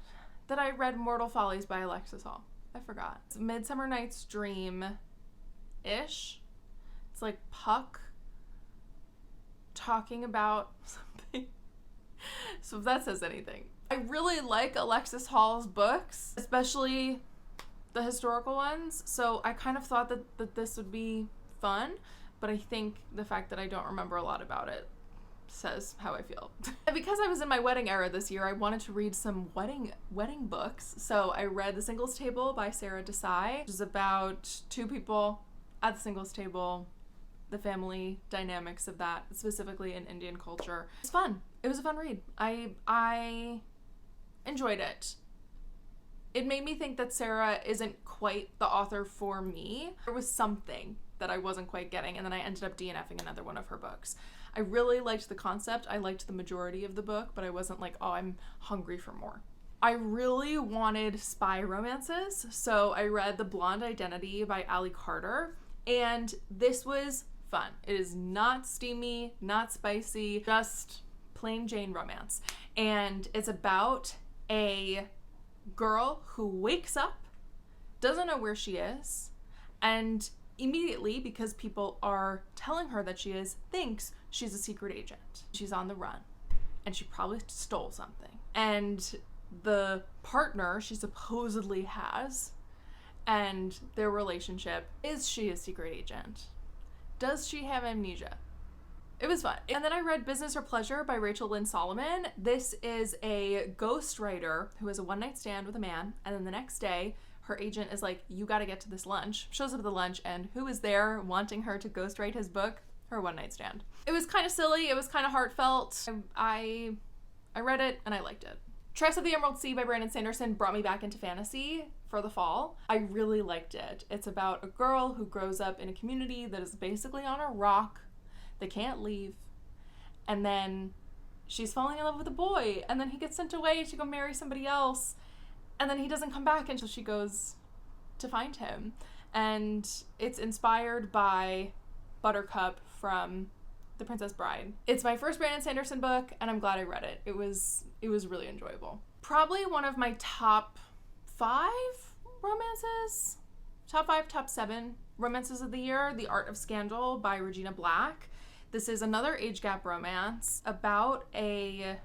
that I read Mortal Follies by Alexis Hall. I forgot. It's Midsummer Night's Dream-ish. It's like Puck talking about something. So if that says anything. I really like Alexis Hall's books, especially the historical ones. So I kind of thought that this would be fun, but I think the fact that I don't remember a lot about it says how I feel. And because I was in my wedding era this year, I wanted to read some wedding books. So I read The Singles Table by Sarah Desai, which is about two people at the singles table, the family dynamics of that, specifically in Indian culture. It's fun. It was a fun read. I enjoyed it. It made me think that Sarah isn't quite the author for me. There was something that I wasn't quite getting, and then I ended up DNFing another one of her books. I really liked the concept. I liked the majority of the book, but I wasn't like, oh, I'm hungry for more. I really wanted spy romances, so I read The Blonde Identity by Ally Carter, and this was fun. It is not steamy, not spicy, just plain Jane romance. And it's about a girl who wakes up, doesn't know where she is, and immediately, because people are telling her that she is, thinks she's a secret agent. She's on the run, and she probably stole something. And the partner she supposedly has and their relationship, is she a secret agent? Does she have amnesia? It was fun. And then I read Business or Pleasure by Rachel Lynn Solomon. This is a ghostwriter who has a one-night stand with a man, and then the next day her agent is like, you gotta get to this lunch. Shows up at the lunch, and who is there wanting her to ghostwrite his book? Her one-night stand. It was kind of silly. It was kind of heartfelt. I read it and I liked it. Tress of the Emerald Sea by Brandon Sanderson brought me back into fantasy for the fall. I really liked it. It's about a girl who grows up in a community that is basically on a rock. They can't leave. And then she's falling in love with a boy, and then he gets sent away to go marry somebody else, and then he doesn't come back until she goes to find him. And it's inspired by Buttercup from The Princess Bride. It's my first Brandon Sanderson book, and I'm glad I read it. It was really enjoyable. Probably one of my top 5 romances, top 5, top 7 romances of the year, The Art of Scandal by Regina Black. This is another age gap romance about a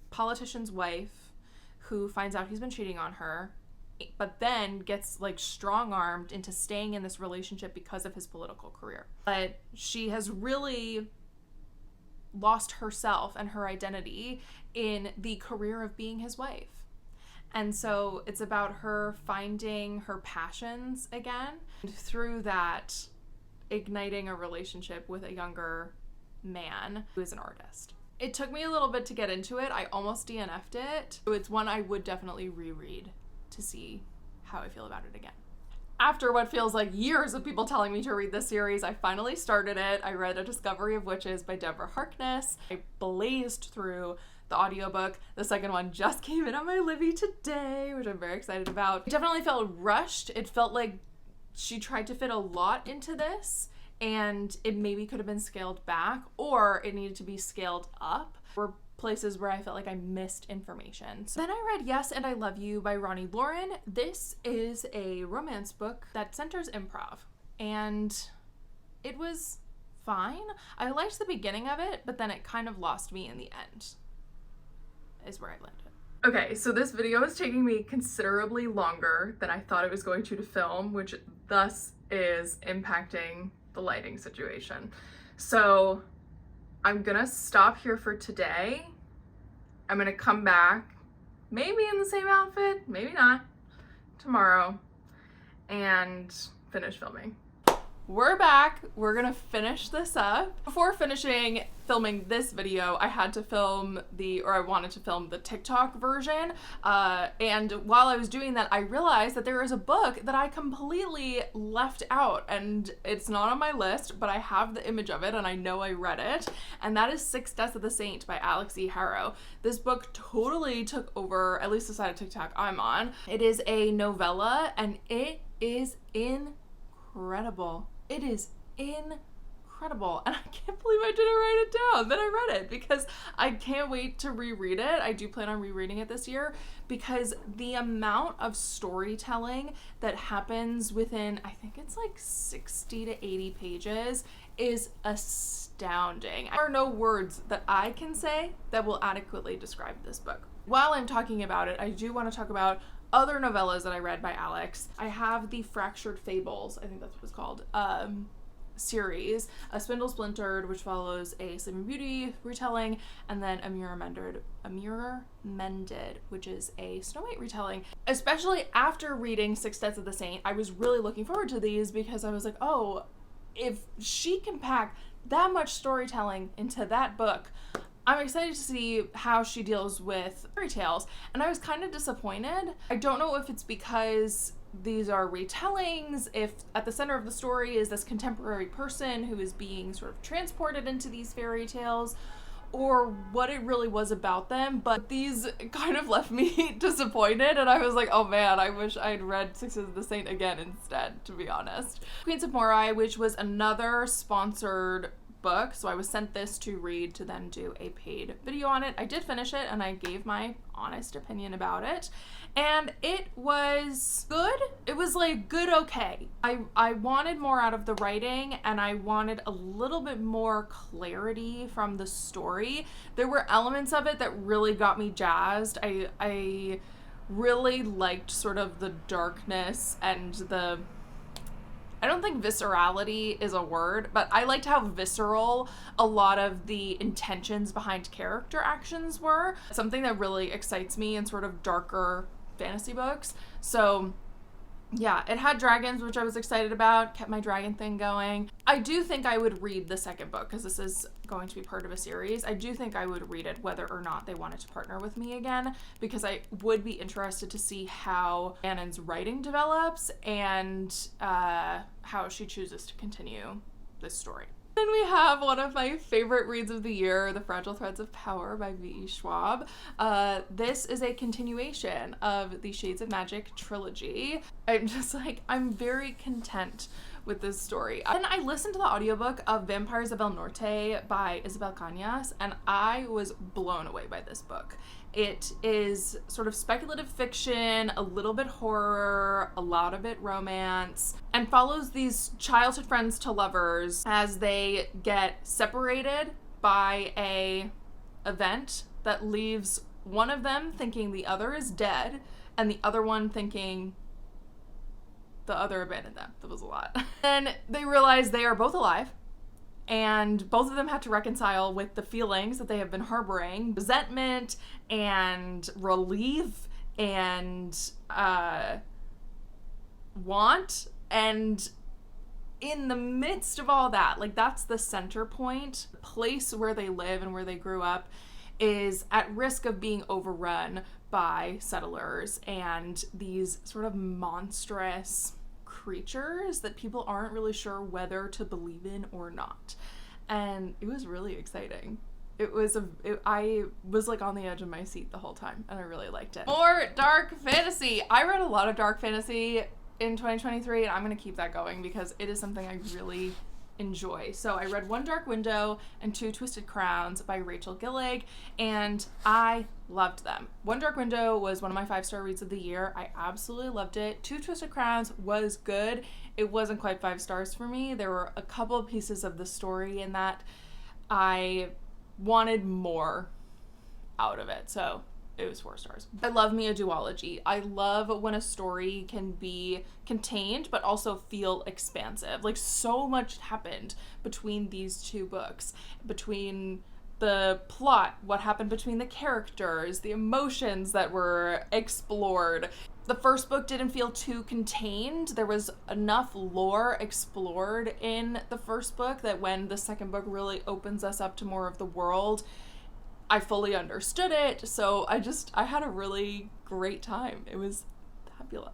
politician's wife who finds out he's been cheating on her, but then gets like strong-armed into staying in this relationship because of his political career. But she has really lost herself and her identity in the career of being his wife. And so it's about her finding her passions again, and through that igniting a relationship with a younger man who is an artist. It took me a little bit to get into it. I almost DNF'd it. So it's one I would definitely reread to see how I feel about it again. After what feels like years of people telling me to read this series, I finally started it. I read A Discovery of Witches by Deborah Harkness. I blazed through the audiobook. The second one just came in on my Libby today, which I'm very excited about. It definitely felt rushed. It felt like she tried to fit a lot into this, and it maybe could have been scaled back, or it needed to be scaled up. There were places where I felt like I missed information. So then I read Yes and I Love You by Ronnie Lauren. This is a romance book that centers improv, and it was fine. I liked the beginning of it, but then it kind of lost me in the end, is where I landed. Okay, so this video is taking me considerably longer than I thought it was going to film, which thus is impacting the lighting situation. So I'm gonna stop here for today. I'm gonna come back, maybe in the same outfit, maybe not, tomorrow, and finish filming. We're back. We're gonna finish this up. Before finishing filming this video, I had to film I wanted to film the TikTok version. And while I was doing that, I realized that there is a book that I completely left out, and it's not on my list, but I have the image of it and I know I read it. And that is Six Deaths of the Saint by Alex E. Harrow. This book totally took over, at least the side of TikTok I'm on. It is a novella and it is incredible. It is incredible, and I can't believe I didn't write it down that I read it, because I can't wait to reread it. I do plan on rereading it this year, because the amount of storytelling that happens within, I think it's like 60 to 80 pages, is astounding. There are no words that I can say that will adequately describe this book. While I'm talking about it, I do want to talk about other novellas that I read by Alex. I have the Fractured Fables, I think that's what it's called, series, A Spindle Splintered, which follows a Sleeping Beauty retelling, and then A Mirror Mended, which is a Snow White retelling. Especially after reading Six Deaths of the Saint, I was really looking forward to these, because I was like, oh, if she can pack that much storytelling into that book, I'm excited to see how she deals with fairy tales, and I was kind of disappointed. I don't know if it's because these are retellings, if at the center of the story is this contemporary person who is being sort of transported into these fairy tales, or what it really was about them, but these kind of left me disappointed, and I was like, oh man, I wish I'd read Six of the Saint again instead, to be honest. Queens of Morai, which was another sponsored book, so I was sent this to read to then do a paid video on it. I did finish it and I gave my honest opinion about it, and it was good. It was like good okay. I wanted more out of the writing, and I wanted a little bit more clarity from the story. There were elements of it that really got me jazzed. I really liked sort of the darkness and the, I don't think viscerality is a word, but I liked how visceral a lot of the intentions behind character actions were. Something that really excites me in sort of darker fantasy books. So yeah, it had dragons, which I was excited about, kept my dragon thing going. I do think I would read the second book, because this is going to be part of a series. I do think I would read it whether or not they wanted to partner with me again, because I would be interested to see how Annan's writing develops and how she chooses to continue this story. Then we have one of my favorite reads of the year, The Fragile Threads of Power by V.E. Schwab. This is a continuation of the Shades of Magic trilogy. I'm very content with this story. And I listened to the audiobook of Vampires of El Norte by Isabel Cañas, and I was blown away by this book. It is sort of speculative fiction, a little bit horror, a lot of it romance, and follows these childhood friends to lovers as they get separated by a event that leaves one of them thinking the other is dead, and the other one thinking the other abandoned them. That was a lot. And they realize they are both alive, and both of them have to reconcile with the feelings that they have been harboring, resentment and relief and want. And in the midst of all that, like, that's the center point. The place where they live and where they grew up is at risk of being overrun by settlers and these sort of monstrous creatures that people aren't really sure whether to believe in or not. And it was really exciting. I was like on the edge of my seat the whole time, and I really liked it. More dark fantasy. I read a lot of dark fantasy in 2023, and I'm gonna keep that going because it is something I really enjoy. So I read One Dark Window and Two Twisted Crowns by Rachel Gillig, and I loved them. One Dark Window was one of my 5-star reads of the year. I absolutely loved it. Two Twisted Crowns was good. It wasn't quite 5 stars for me. There were a couple of pieces of the story in that I wanted more out of it, so it was 4 stars. I love me a duology. I love when a story can be contained but also feel expansive. Like, so much happened between these 2 books, between the plot, what happened between the characters, the emotions that were explored. The first book didn't feel too contained. There was enough lore explored in the first book that when the second book really opens us up to more of the world, I fully understood it. So I had a really great time. It was fabulous.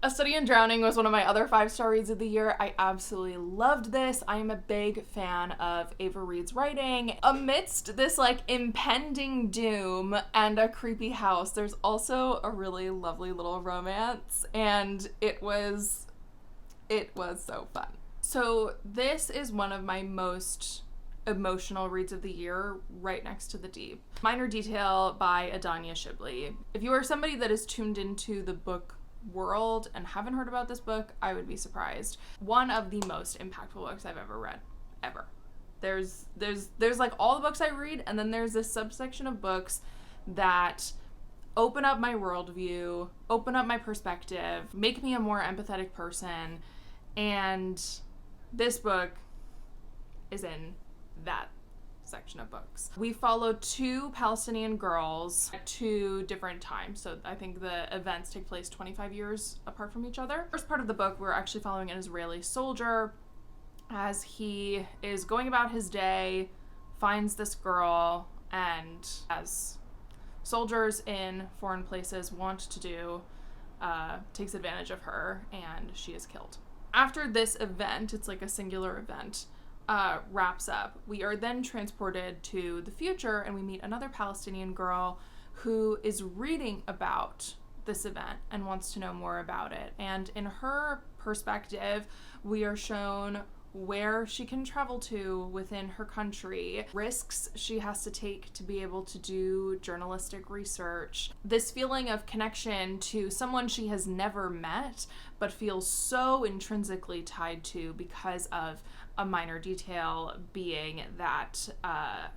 A Study in Drowning was one of my other 5-star reads of the year. I absolutely loved this. I am a big fan of Ava Reed's writing. Amidst this like impending doom and a creepy house, there's also a really lovely little romance, and it was so fun. So this is one of my most emotional reads of the year, right next to The Deep. Minor Detail by Adanya Shibley. If you are somebody that is tuned into the book world and haven't heard about this book, I would be surprised. One of the most impactful books I've ever read, ever. There's like all the books I read, and then there's this subsection of books that open up my worldview, open up my perspective, make me a more empathetic person, and this book is in that section of books. We follow 2 Palestinian girls at 2 different times. So I think the events take place 25 years apart from each other. First part of the book, we're actually following an Israeli soldier as he is going about his day, finds this girl, and as soldiers in foreign places want to do, takes advantage of her, and she is killed. After this event, it's like a singular event, wraps up, we are then transported to the future, and we meet another Palestinian girl who is reading about this event and wants to know more about it. And in her perspective, we are shown where she can travel to within her country, risks she has to take to be able to do journalistic research, this feeling of connection to someone she has never met but feels so intrinsically tied to because of a minor detail being that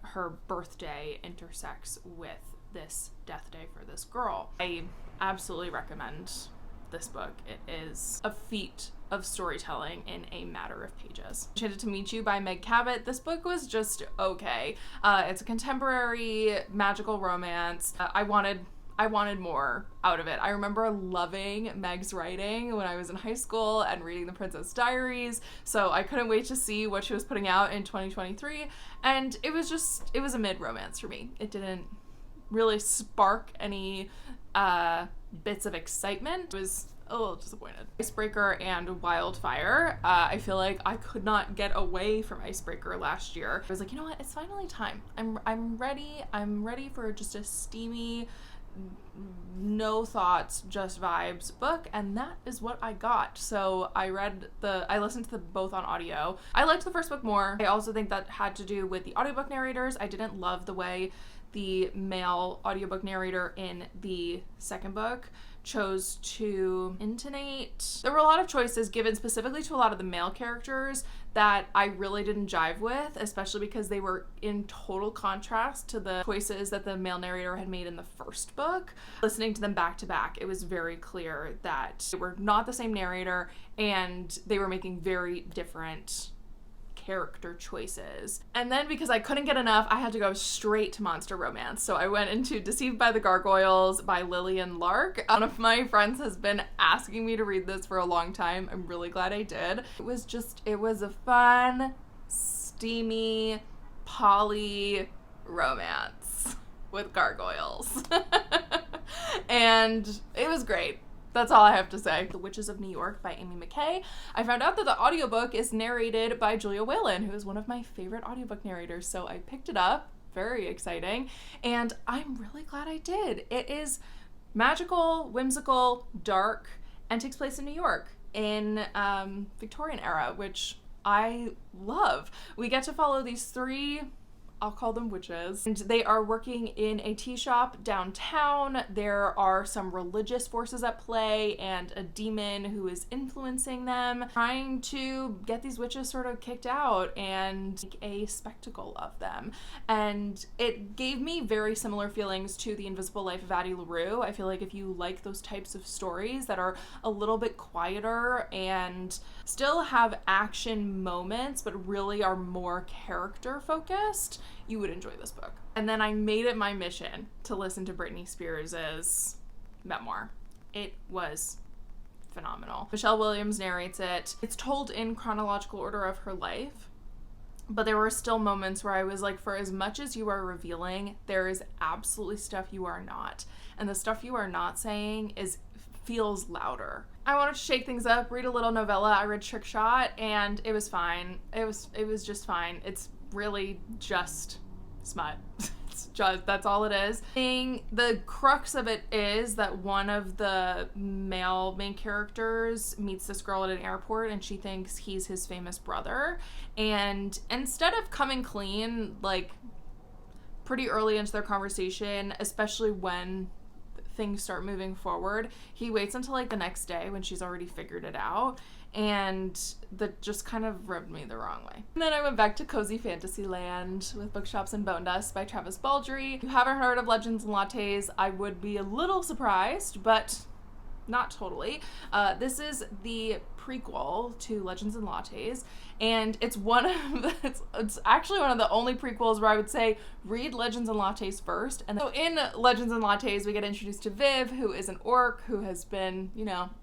her birthday intersects with this death day for this girl. I absolutely recommend this book. It is a feat of storytelling in a matter of pages. Enchanted to Meet You by Meg Cabot. This book was just okay. It's a contemporary magical romance. I wanted more out of it. I remember loving Meg's writing when I was in high school and reading The Princess Diaries, so I couldn't wait to see what she was putting out in 2023, and it was a mid-romance for me. It didn't really spark any bits of excitement. It was a little disappointed. Icebreaker and Wildfire. I feel like I could not get away from Icebreaker last year. I was like, you know what? It's finally time. I'm ready. I'm ready for just a steamy, no thoughts, just vibes book, and that is what I got. So I listened to them both on audio. I liked the first book more. I also think that had to do with the audiobook narrators. I didn't love the way the male audiobook narrator in the second book chose to intonate. There were a lot of choices given specifically to a lot of the male characters that I really didn't jive with, especially because they were in total contrast to the choices that the male narrator had made in the first book. Listening to them back to back, it was very clear that they were not the same narrator and they were making very different character choices. And then because I couldn't get enough, I had to go straight to monster romance. So I went into Deceived by the Gargoyles by Lillian Lark. One of my friends has been asking me to read this for a long time. I'm really glad I did. It was a fun, steamy, poly romance with gargoyles. And it was great. That's all I have to say. The Witches of New York by Amy McKay. I found out that the audiobook is narrated by Julia Whalen, who is one of my favorite audiobook narrators, so I picked it up. Very exciting. And I'm really glad I did. It is magical, whimsical, dark, and takes place in New York in Victorian era, which I love. We get to follow these three, I'll call them witches, and they are working in a tea shop downtown. There are some religious forces at play and a demon who is influencing them, trying to get these witches sort of kicked out and make a spectacle of them. And it gave me very similar feelings to The Invisible Life of Addie LaRue. I feel like if you like those types of stories that are a little bit quieter and still have action moments but really are more character focused, you would enjoy this book. And then I made it my mission to listen to Britney Spears' memoir. It was phenomenal. Michelle Williams narrates it. It's told in chronological order of her life, but there were still moments where I was like, for as much as you are revealing, there is absolutely stuff you are not. And the stuff you are not saying feels louder. I wanted to shake things up, read a little novella. I read Trick Shot, and it was fine. It was just fine. It's really just smut. That's all it is. The crux of it is that one of the male main characters meets this girl at an airport and she thinks he's his famous brother. And instead of coming clean, like pretty early into their conversation, especially when things start moving forward, he waits until like the next day when she's already figured it out, and that just kind of rubbed me the wrong way. And then I went back to Cozy Fantasyland with Bookshops and Bone Dust by Travis Baldree. If you haven't heard of Legends and Lattes, I would be a little surprised, but not totally. This is the prequel to Legends and Lattes, and it's it's actually one of the only prequels where I would say read Legends and Lattes first. And so in Legends and Lattes, we get introduced to Viv, who is an orc who has been,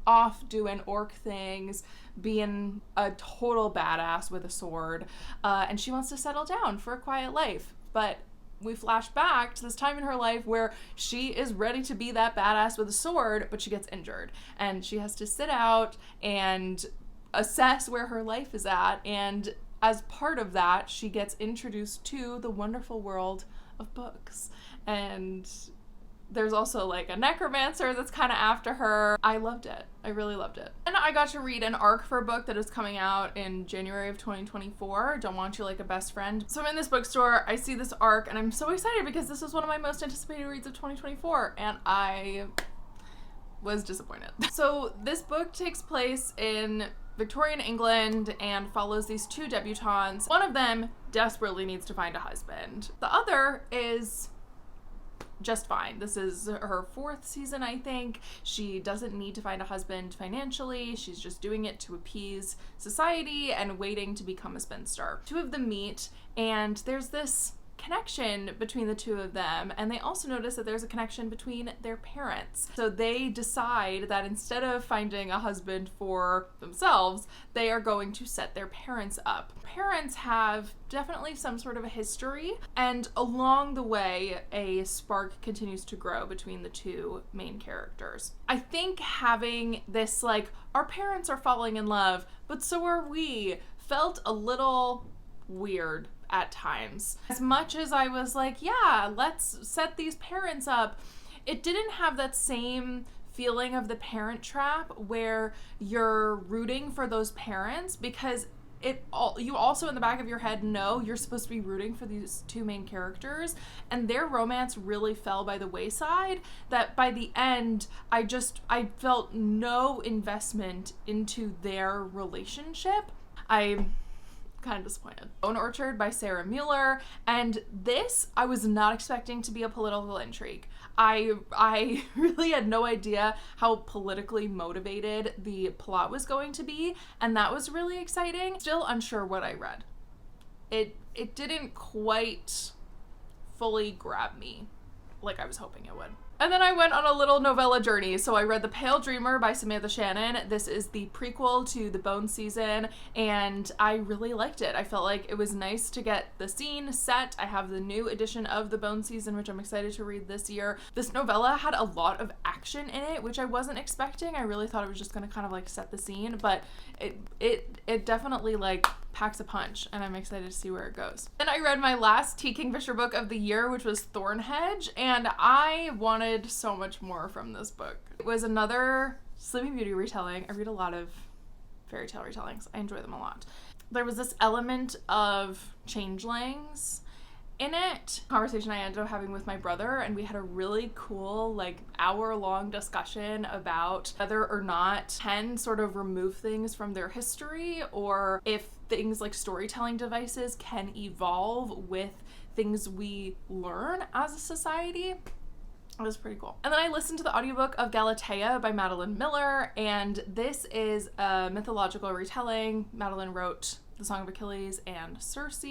off doing orc things, being a total badass with a sword, and she wants to settle down for a quiet life. But we flash back to this time in her life where she is ready to be that badass with a sword, but she gets injured and she has to sit out and assess where her life is at. And as part of that, she gets introduced to the wonderful world of books. And there's also like a necromancer that's kind of after her. I loved it. I really loved it. And I got to read an arc for a book that is coming out in January of 2024, Don't Want You Like a Best Friend. So I'm in this bookstore, I see this arc, and I'm so excited because this is one of my most anticipated reads of 2024, and I was disappointed. So this book takes place in Victorian England and follows these two debutantes. One of them desperately needs to find a husband. The other is just fine. This is her 4th season, I think. She doesn't need to find a husband financially. She's just doing it to appease society and waiting to become a spinster. Two of them meet, and there's this connection between the two of them, and they also notice that there's a connection between their parents. So they decide that instead of finding a husband for themselves, they are going to set their parents up. Parents have definitely some sort of a history, and along the way, a spark continues to grow between the two main characters. I think having this, like, our parents are falling in love, but so are we, felt a little weird at times. As much as I was like, yeah, let's set these parents up, it didn't have that same feeling of the Parent Trap where you're rooting for those parents, because you also in the back of your head know you're supposed to be rooting for these two main characters, and their romance really fell by the wayside, that by the end I felt no investment into their relationship. I'm kind of disappointed. Bone Orchard by Sarah Mueller, and this I was not expecting to be a political intrigue. I really had no idea how politically motivated the plot was going to be, and that was really exciting. Still unsure what I read. It didn't quite fully grab me like I was hoping it would. And then I went on a little novella journey. So I read The Pale Dreamer by Samantha Shannon. This is the prequel to The Bone Season, and I really liked it. I felt like it was nice to get the scene set. I have the new edition of The Bone Season, which I'm excited to read this year. This novella had a lot of action in it, which I wasn't expecting. I really thought it was just gonna kind of like set the scene, but it definitely like packs a punch, and I'm excited to see where it goes. Then I read my last T. Kingfisher book of the year, which was Thornhedge, and I wanted so much more from this book. It was another Sleeping Beauty retelling. I read a lot of fairy tale retellings. I enjoy them a lot. There was this element of changelings in it. Conversation I ended up having with my brother, and we had a really cool like hour-long discussion about whether or not can sort of remove things from their history, or if things like storytelling devices can evolve with things we learn as a society. It was pretty cool. And then I listened to the audiobook of Galatea by Madeline Miller, and this is a mythological retelling. Madeline wrote The Song of Achilles and Circe,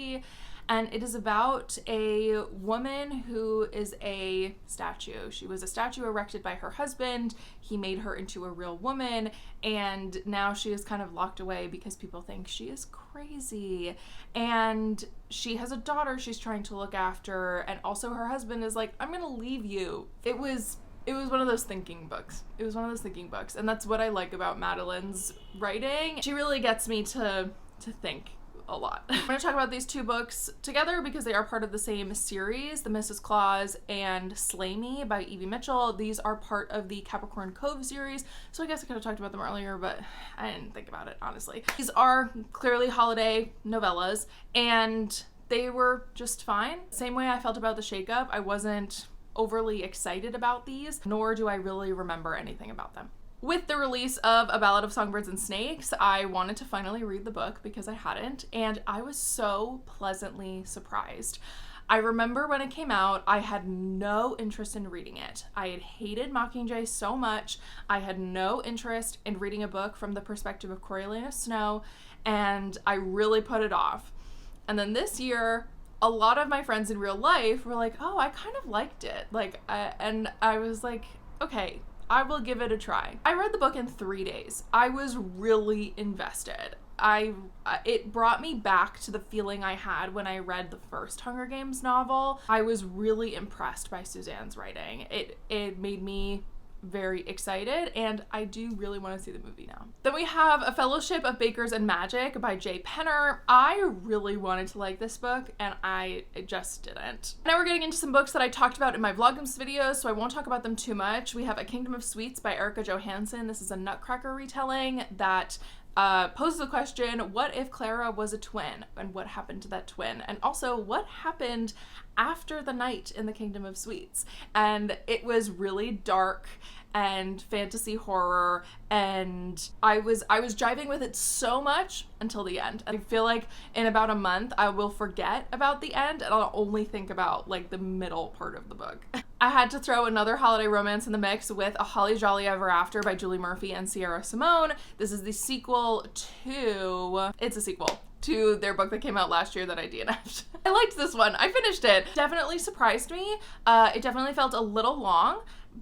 and it is about a woman who is a statue. She was a statue erected by her husband. He made her into a real woman, and now she is kind of locked away because people think she is crazy. And she has a daughter she's trying to look after, and also her husband is like, I'm gonna leave you. It was one of those thinking books. It was one of those thinking books, and that's what I like about Madeline's writing. She really gets me to think a lot. I'm going to talk about these two books together because they are part of the same series, The Mrs. Claus and Slay Me by Evie Mitchell. These are part of the Capricorn Cove series, so I guess I could have talked about them earlier, but I didn't think about it, honestly. These are clearly holiday novellas, and they were just fine. Same way I felt about The Shakeup. I wasn't overly excited about these, nor do I really remember anything about them. With the release of A Ballad of Songbirds and Snakes, I wanted to finally read the book because I hadn't, and I was so pleasantly surprised. I remember when it came out, I had no interest in reading it. I had hated Mockingjay so much. I had no interest in reading a book from the perspective of Coriolanus Snow, and I really put it off. And then this year, a lot of my friends in real life were like, oh, I kind of liked it. And I was like, okay, I will give it a try. I read the book in 3 days. I was really invested. It brought me back to the feeling I had when I read the first Hunger Games novel. I was really impressed by Suzanne's writing. It made me very excited, and I do really want to see the movie now. Then we have A Fellowship of Bakers and Magic by Jay Penner. I really wanted to like this book, and I just didn't. Now we're getting into some books that I talked about in my Vlogmas videos, so I won't talk about them too much. We have A Kingdom of Sweets by Erica Johansson. This is a Nutcracker retelling that poses the question, what if Clara was a twin, and what happened to that twin? And also, what happened after the night in the Kingdom of Sweets? And it was really dark and fantasy horror, and I was jiving with it so much until the end. I feel like in about a month I will forget about the end, and I'll only think about like the middle part of the book. I had to throw another holiday romance in the mix with A Holly Jolly Ever After by Julie Murphy and Sierra Simone. This is the sequel to, it's a sequel to their book that came out last year that I DNF'd. I liked this one. I finished it. Definitely surprised me. It definitely felt a little long,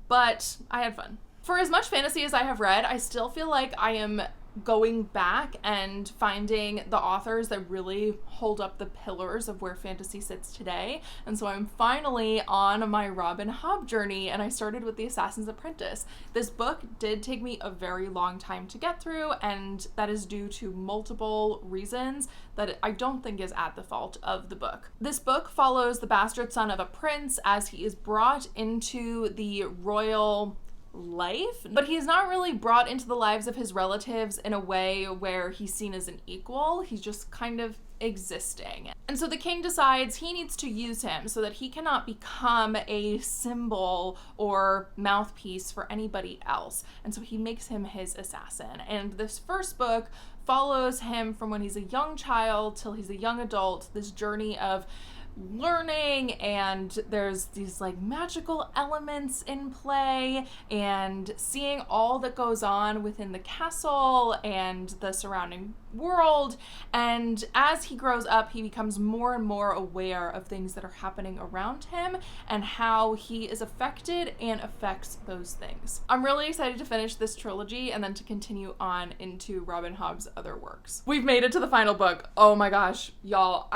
but I had fun. For as much fantasy as I have read, I still feel like I am going back and finding the authors that really hold up the pillars of where fantasy sits today. And so I'm finally on my Robin Hobb journey, and I started with The Assassin's Apprentice. This book did take me a very long time to get through, and that is due to multiple reasons that I don't think is at the fault of the book. This book follows the bastard son of a prince as he is brought into the royal life, but he is not really brought into the lives of his relatives in a way where he's seen as an equal. He's just kind of existing. And so the king decides he needs to use him so that he cannot become a symbol or mouthpiece for anybody else. And so he makes him his assassin. And this first book follows him from when he's a young child till he's a young adult, this journey of learning, and there's these like magical elements in play, and seeing all that goes on within the castle and the surrounding world. And as he grows up, he becomes more and more aware of things that are happening around him and how he is affected and affects those things. I'm really excited to finish this trilogy and then to continue on into Robin Hobb's other works. We've made it to the final book. Oh my gosh, y'all,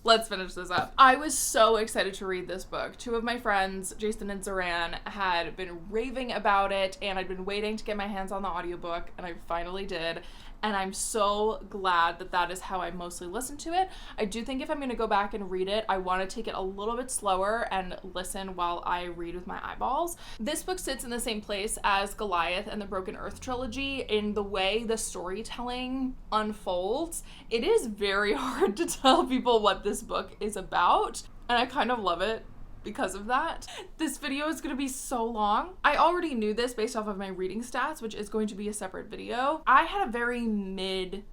let's finish this up. I was so excited to read this book. Two of my friends, Jason and Zoran, had been raving about it, and I'd been waiting to get my hands on the audiobook, and I finally did. And I'm so glad that that is how I mostly listen to it. I do think if I'm going to go back and read it, I want to take it a little bit slower and listen while I read with my eyeballs. This book sits in the same place as Goliath and the Broken Earth trilogy in the way the storytelling unfolds. It is very hard to tell people what this book is about, and I kind of love it because of that. This video is going to be so long. I already knew this based off of my reading stats, which is going to be a separate video. I had a very mid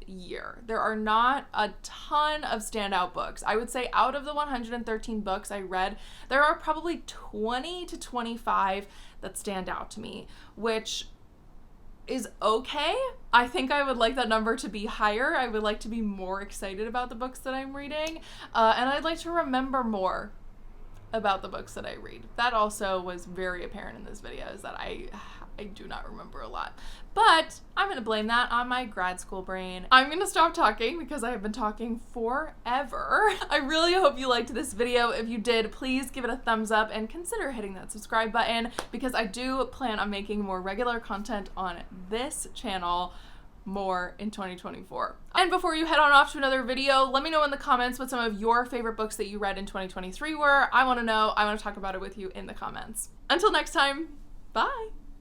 year. There are not a ton of standout books. I would say out of the 113 books I read, there are probably 20 to 25 that stand out to me, which is okay. I think I would like that number to be higher. I would like to be more excited about the books that I'm reading, and I'd like to remember more about the books that I read. That also was very apparent in this video, is that I do not remember a lot. But I'm going to blame that on my grad school brain. I'm going to stop talking because I have been talking forever. I really hope you liked this video. If you did, please give it a thumbs up and consider hitting that subscribe button, because I do plan on making more regular content on this channel more in 2024. And before you head on off to another video, let me know in the comments what some of your favorite books that you read in 2023 were. I want to know. I want to talk about it with you in the comments. Until next time, bye!